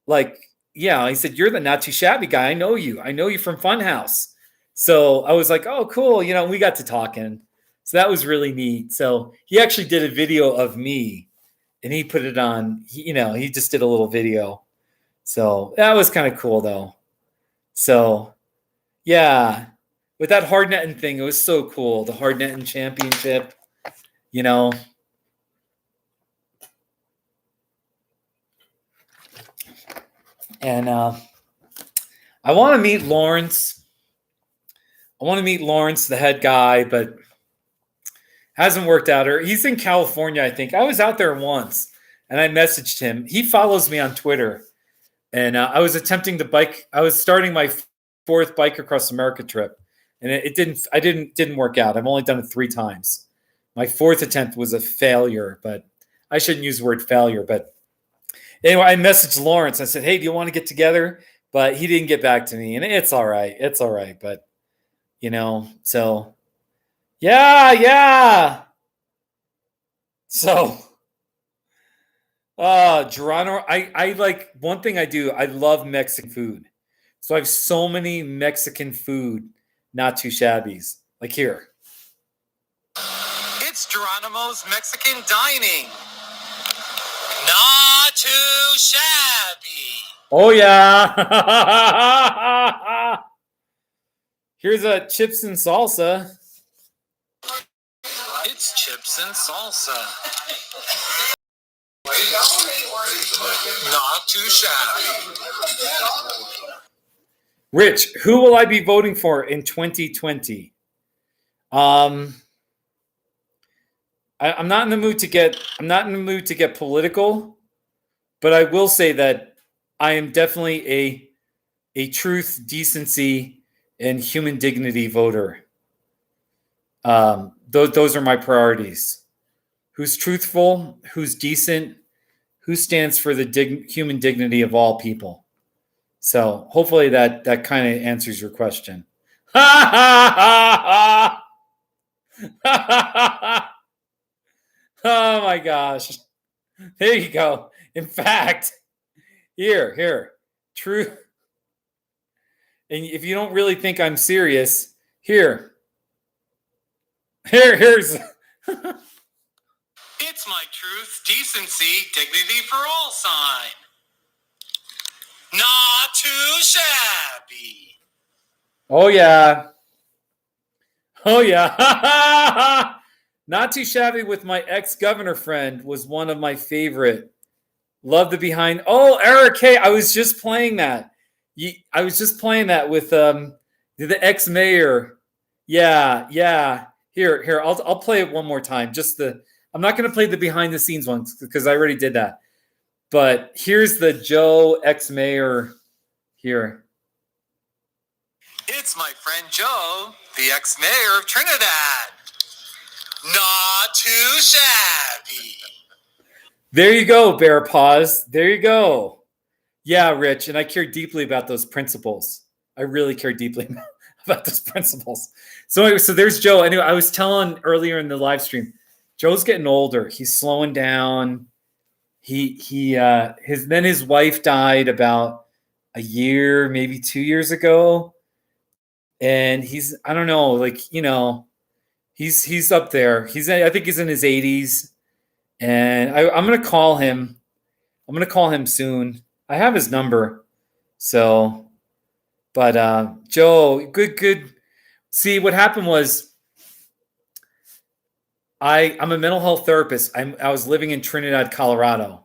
Speaker 1: Like, yeah. He said, "You're the not too shabby guy. I know you from Funhouse." So I was like, "Oh, cool." We got to talking. So that was really neat. So he actually did a video of me, and he put it on. He just did a little video. So that was kind of cool, though. So, yeah, with that hard netting thing, it was so cool. The hard netting championship, And I want to meet Lawrence. The head guy, but hasn't worked out. He's in California, I think. I was out there once, and I messaged him. He follows me on Twitter. And I was attempting to bike. I was starting my 4th Bike Across America trip, and it didn't work out. I've only done it 3 times. My 4th attempt was a failure, but I shouldn't use the word failure. But anyway, I messaged Lawrence. I said, "Hey, do you want to get together?" But he didn't get back to me, and it's all right. But so yeah. So. Geronimo, I like, one thing I do, I love Mexican food. So I have so many Mexican food, not too shabbies. Like here.
Speaker 3: It's Geronimo's Mexican Dining. Not too shabby.
Speaker 1: Oh, yeah. Here's a chips and salsa.
Speaker 3: It's chips and salsa. Not too shabby.
Speaker 1: Rich, who will I be voting for in 2020? I'm not in the mood to get political, but I will say that I am definitely a truth, decency, and human dignity voter. Those are my priorities. Who's truthful? Who's decent? Who stands for the human dignity of all people? So hopefully that kind of answers your question. Oh my gosh. There you go. In fact, here, true. And if you don't really think I'm serious, here's
Speaker 3: It's my truth, decency, dignity for all sign. Not too shabby.
Speaker 1: Oh yeah. Not Too Shabby with my ex-governor friend was one of my favorite. Love the behind. Oh, Eric, hey, I was just playing that. I was just playing that with the ex-mayor. Yeah. Here, I'll play it one more time. I'm not going to play the behind the scenes one because I already did that. But here's the Joe ex-mayor here.
Speaker 3: It's my friend Joe, the ex-mayor of Trinidad. Not too shabby.
Speaker 1: There you go, Bear Paws. There you go. Yeah, Rich, and I care deeply about those principles. I really care deeply about those principles. So anyway, so there's Joe. Anyway, I was telling earlier in the live stream, Joe's getting older. He's slowing down. His wife died about a year, maybe 2 years ago. And he's, I don't know, like, you know, he's up there. I think he's in his 80s. And I'm going to call him. I'm going to call him soon. I have his number. So, but Joe, good. See, what happened was I'm a mental health therapist. I was living in Trinidad, Colorado,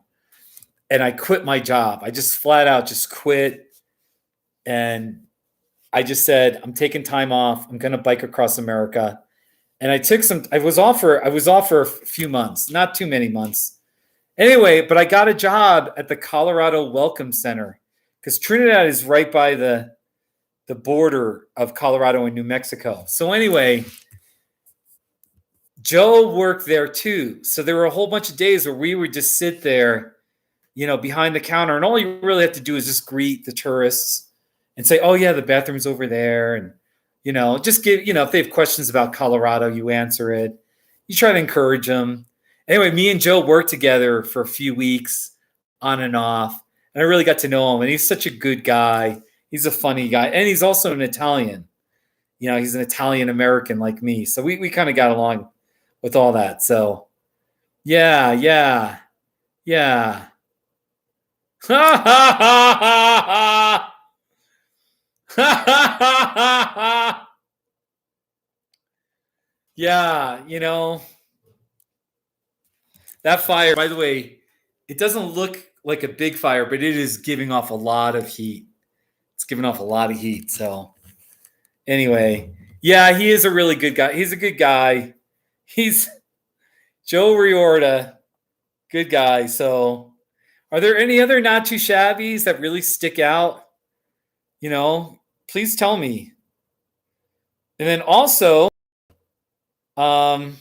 Speaker 1: and I quit my job. I just flat out just quit. And I just said, I'm taking time off. I'm going to bike across America. And I was off for a few months, not too many months. Anyway, but I got a job at the Colorado Welcome Center because Trinidad is right by the border of Colorado and New Mexico. So anyway, Joe worked there too. So there were a whole bunch of days where we would just sit there, you know, behind the counter. And all you really have to do is just greet the tourists and say, oh yeah, the bathroom's over there. And, you know, just give, you know, if they have questions about Colorado, you answer it. You try to encourage them. Anyway, me and Joe worked together for a few weeks on and off. And I really got to know him. And he's such a good guy. He's a funny guy. And he's also an Italian. You know, he's an Italian American like me. So we kind of got along with all that. So yeah. Ha ha ha ha. Yeah, you know, that fire, by the way, it doesn't look like a big fire, but it is giving off a lot of heat. It's giving off a lot of heat. So anyway, yeah, he is a really good guy. He's a good guy. He's Joe Riorda, good guy. So are there any other not too shabbies that really stick out? You know, please tell me. And then also, wow.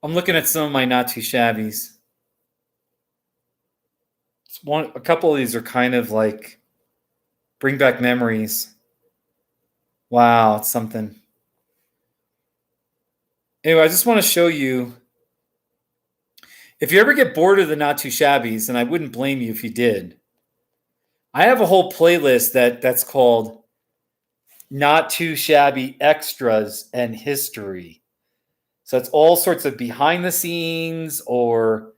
Speaker 1: I'm looking at some of my not too shabbies. A couple of these are kind of like bring back memories. Wow, it's something. Anyway, I just want to show you. If you ever get bored of the not too shabbies, and I wouldn't blame you if you did, I have a whole playlist that's called Not Too Shabby Extras and History. So it's all sorts of behind the scenes or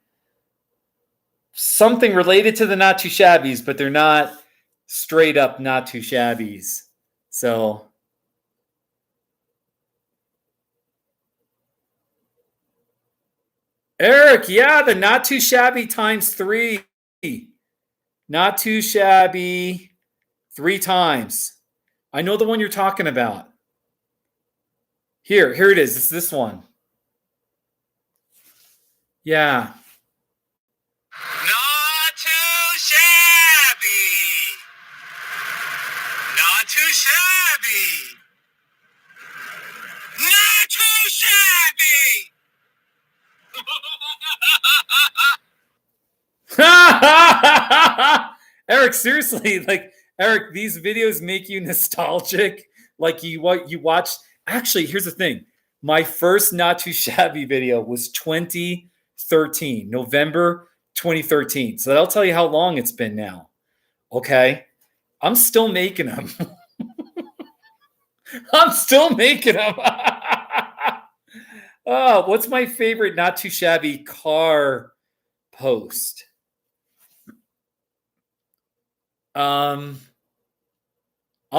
Speaker 1: something related to the not too shabbies, but they're not straight up not too shabbies. So Eric, yeah, the not too shabby times 3. Not too shabby 3 times. I know the one you're talking about. Here it is. It's this one. Yeah.
Speaker 3: Not too shabby. Not too shabby. Not too shabby.
Speaker 1: Eric, seriously, like Eric, these videos make you nostalgic. Like what you watched. Actually, here's the thing. My first Not Too Shabby video was 2013, November 2013. So that'll tell you how long it's been now. Okay. I'm still making them. I'm still making them. Oh, what's my favorite Not Too Shabby car post? I'll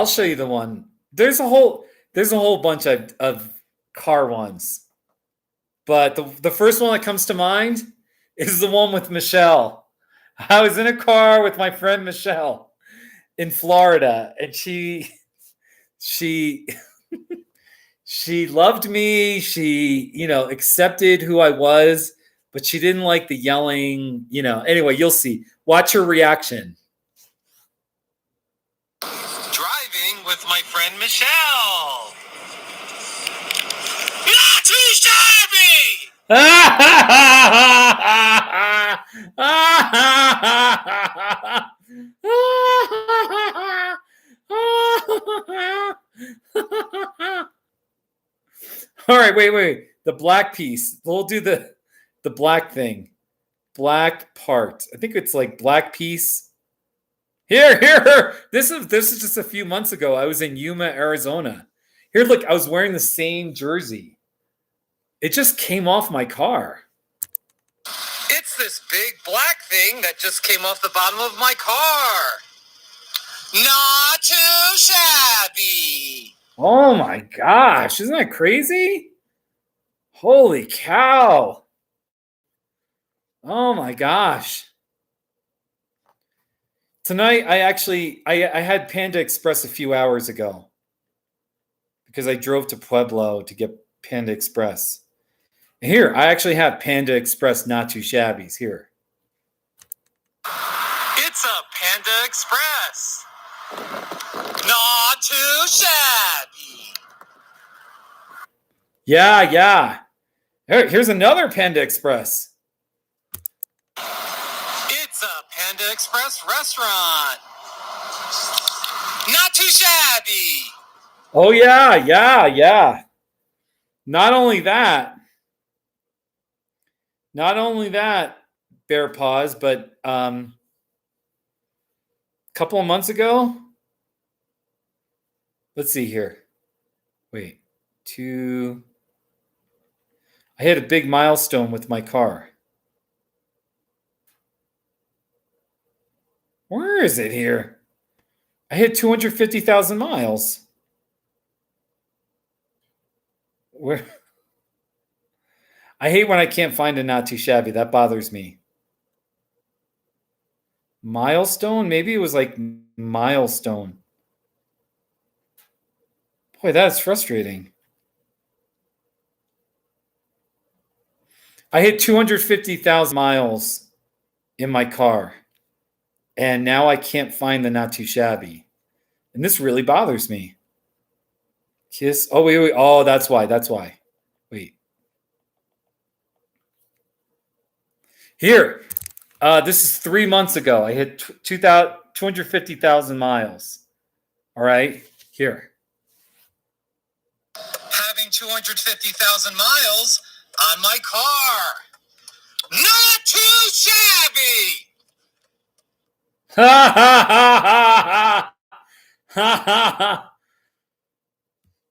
Speaker 1: show you the one. There's a whole bunch of car ones. But the first one that comes to mind is the one with Michelle. I was in a car with my friend Michelle in Florida, and she she loved me. She, accepted who I was, but she didn't like the yelling, Anyway, you'll see. Watch her reaction.
Speaker 3: Driving with my friend Michelle. Not too shabby.
Speaker 1: All right, wait. The black piece. We'll do the black thing. Black part. I think it's like black piece. Here. This is just a few months ago. I was in Yuma, Arizona. Here, look, I was wearing the same jersey. It just came off my car.
Speaker 3: It's this big black thing that just came off the bottom of my car. Not too shabby.
Speaker 1: Oh my gosh, isn't that crazy? Holy cow. Oh my gosh. Tonight, I had Panda Express a few hours ago because I drove to Pueblo to get Panda Express. And here, I actually have Panda Express Not Too Shabbies here.
Speaker 3: It's a Panda Express. Not too shabby.
Speaker 1: Yeah. Here's another Panda Express.
Speaker 3: It's a Panda Express restaurant. Not too shabby.
Speaker 1: Oh, yeah. Not only that, Bear Paws, but a couple of months ago, let's see here. Wait, I hit a big milestone with my car. Where is it here? I hit 250,000 miles. Where? I hate when I can't find a Not Too Shabby. That bothers me. Milestone? Maybe it was like milestone. Boy, that's frustrating. I hit 250,000 miles in my car, and now I can't find the Not Too Shabby. And this really bothers me. Kiss. Oh, wait. Oh, that's why. Wait. Here. This is 3 months ago. I hit 250,000 miles. All right. Here.
Speaker 3: Having 250,000 miles on my car. Not too shabby.
Speaker 1: Ha ha ha ha.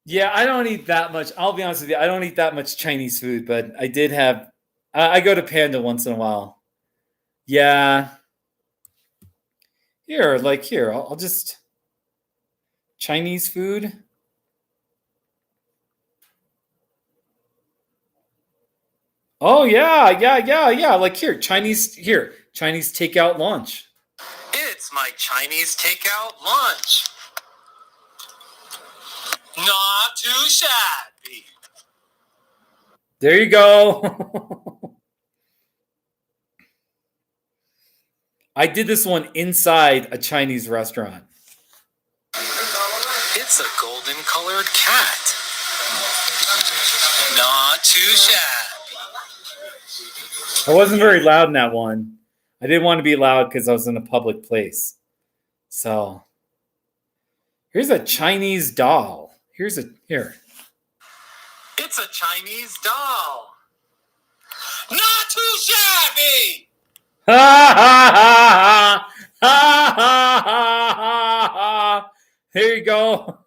Speaker 1: Yeah, I don't eat that much. I'll be honest with you. I don't eat that much Chinese food, but I did have. I go to Panda once in a while. Yeah. Here. I'll just Chinese food. Oh yeah. Like Chinese takeout lunch.
Speaker 3: It's my Chinese takeout lunch. Not too shabby.
Speaker 1: There you go. I did this one inside a Chinese restaurant.
Speaker 3: It's a golden colored cat. Not too shabby.
Speaker 1: I wasn't very loud in that one. I didn't want to be loud because I was in a public place. So here's a Chinese doll. Here.
Speaker 3: It's a Chinese doll. Not too shabby.
Speaker 1: Ha ha ha ha ha ha ha. There you go.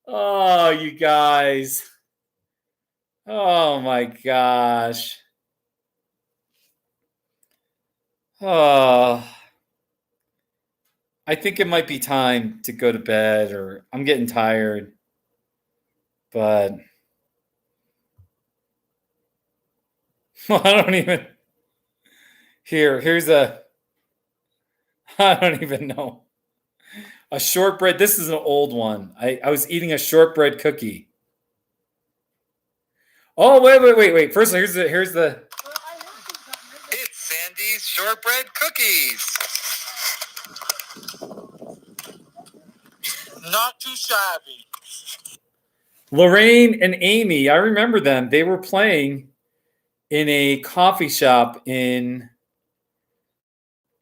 Speaker 1: Oh, you guys. Oh my gosh. Oh. I think it might be time to go to bed, or I'm getting tired. But I don't even. Here's a. I don't even know. A shortbread. This is an old one. I was eating a shortbread cookie. Oh, wait. First, here's the.
Speaker 3: It's Sandy's shortbread cookies. Not too shabby.
Speaker 1: Lorraine and Amy. I remember them. They were playing in a coffee shop in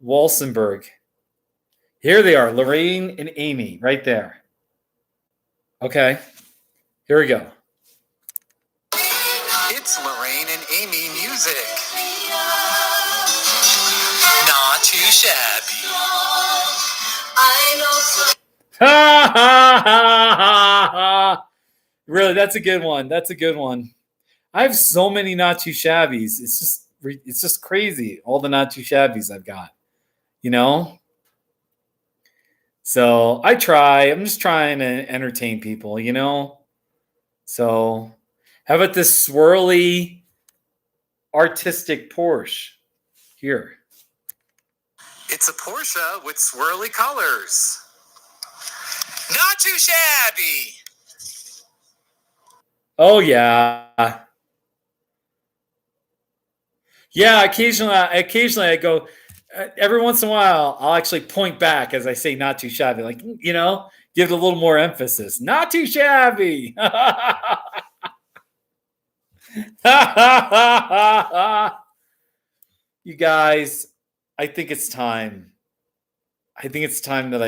Speaker 1: Walsenburg. Here they are, Lorraine and Amy, right there. Okay, here we go.
Speaker 3: It's Lorraine and Amy music. Not too shabby.
Speaker 1: Ha ha ha ha ha! Really, that's a good one. That's a good one. I have so many not too shabbies. It's just crazy. All the not too shabbies I've got. You know. So I try. I'm just trying to entertain people. You know. So how about this swirly, artistic Porsche here?
Speaker 3: It's a Porsche with swirly colors. Not too shabby.
Speaker 1: Oh yeah. Yeah, occasionally I go, every once in a while, I'll actually point back as I say not too shabby, like, you know, give it a little more emphasis. Not too shabby. You guys, I think it's time. I think it's time that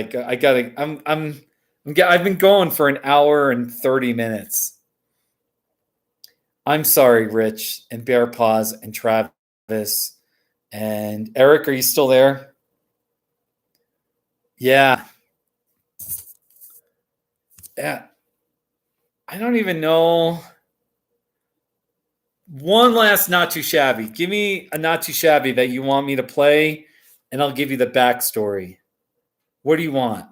Speaker 1: I've been going for an hour and 30 minutes. I'm sorry, Rich and Bear Paws and Travis and Eric. Are you still there? Yeah. Yeah. I don't even know. One last not too shabby. Give me a not too shabby that you want me to play, and I'll give you the backstory. What do you want?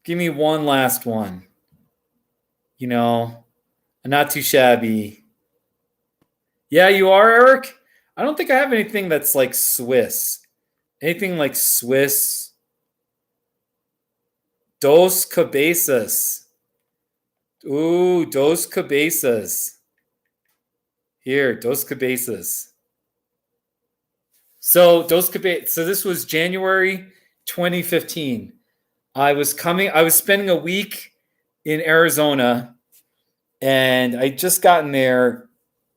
Speaker 1: Give me one last one. You know, a not too shabby. Yeah, you are, Eric? I don't think I have anything that's like Swiss. Anything like Swiss. Dos cabezas. Ooh, dos cabezas. Here, dos cabezas. So this was January 2015. I was spending a week in Arizona, and I just gotten there,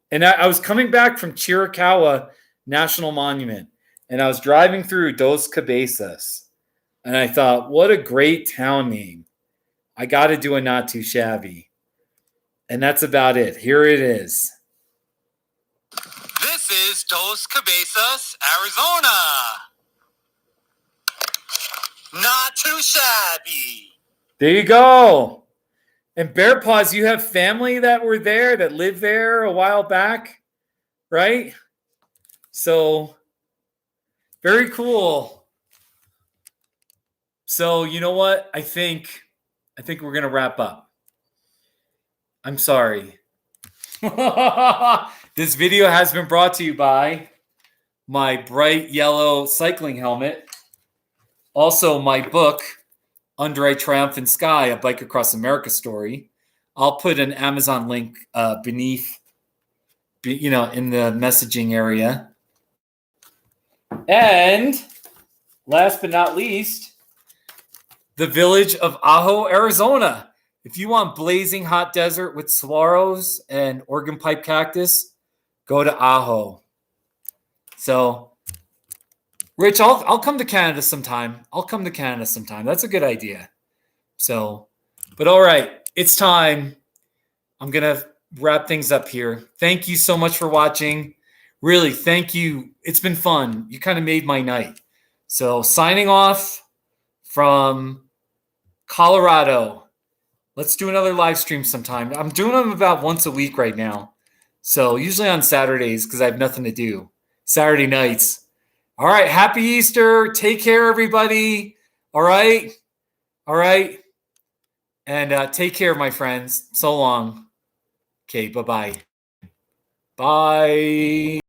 Speaker 1: and I was coming back from Chiricahua National Monument, and I was driving through Dos Cabezas, and I thought, what a great town name. I got to do a not too shabby. And that's about it. Here it is.
Speaker 3: This is Dos Cabezas, Arizona. Not too shabby.
Speaker 1: There you go. And Bear Paws, you have family that were there, that lived there a while back, right? So, very cool. So, you know what? I think we're going to wrap up. I'm sorry. This video has been brought to you by my bright yellow cycling helmet. Also, my book, Under a Triumphant Sky, a Bike Across America story. I'll put an Amazon link beneath, in the messaging area. And last but not least, the village of Ajo, Arizona. If you want blazing hot desert with saguaros and organ pipe cactus, go to Ajo. So, Rich, I'll come to Canada sometime. That's a good idea. So, but all right, it's time. I'm going to wrap things up here. Thank you so much for watching. Really, thank you. It's been fun. You kind of made my night. So, signing off from Colorado. Let's do another live stream sometime. I'm doing them about once a week right now. So, usually on Saturdays because I have nothing to do. Saturday nights. All right. Happy Easter. Take care, everybody. All right. And take care, my friends. So long. Okay. Bye-bye. Bye.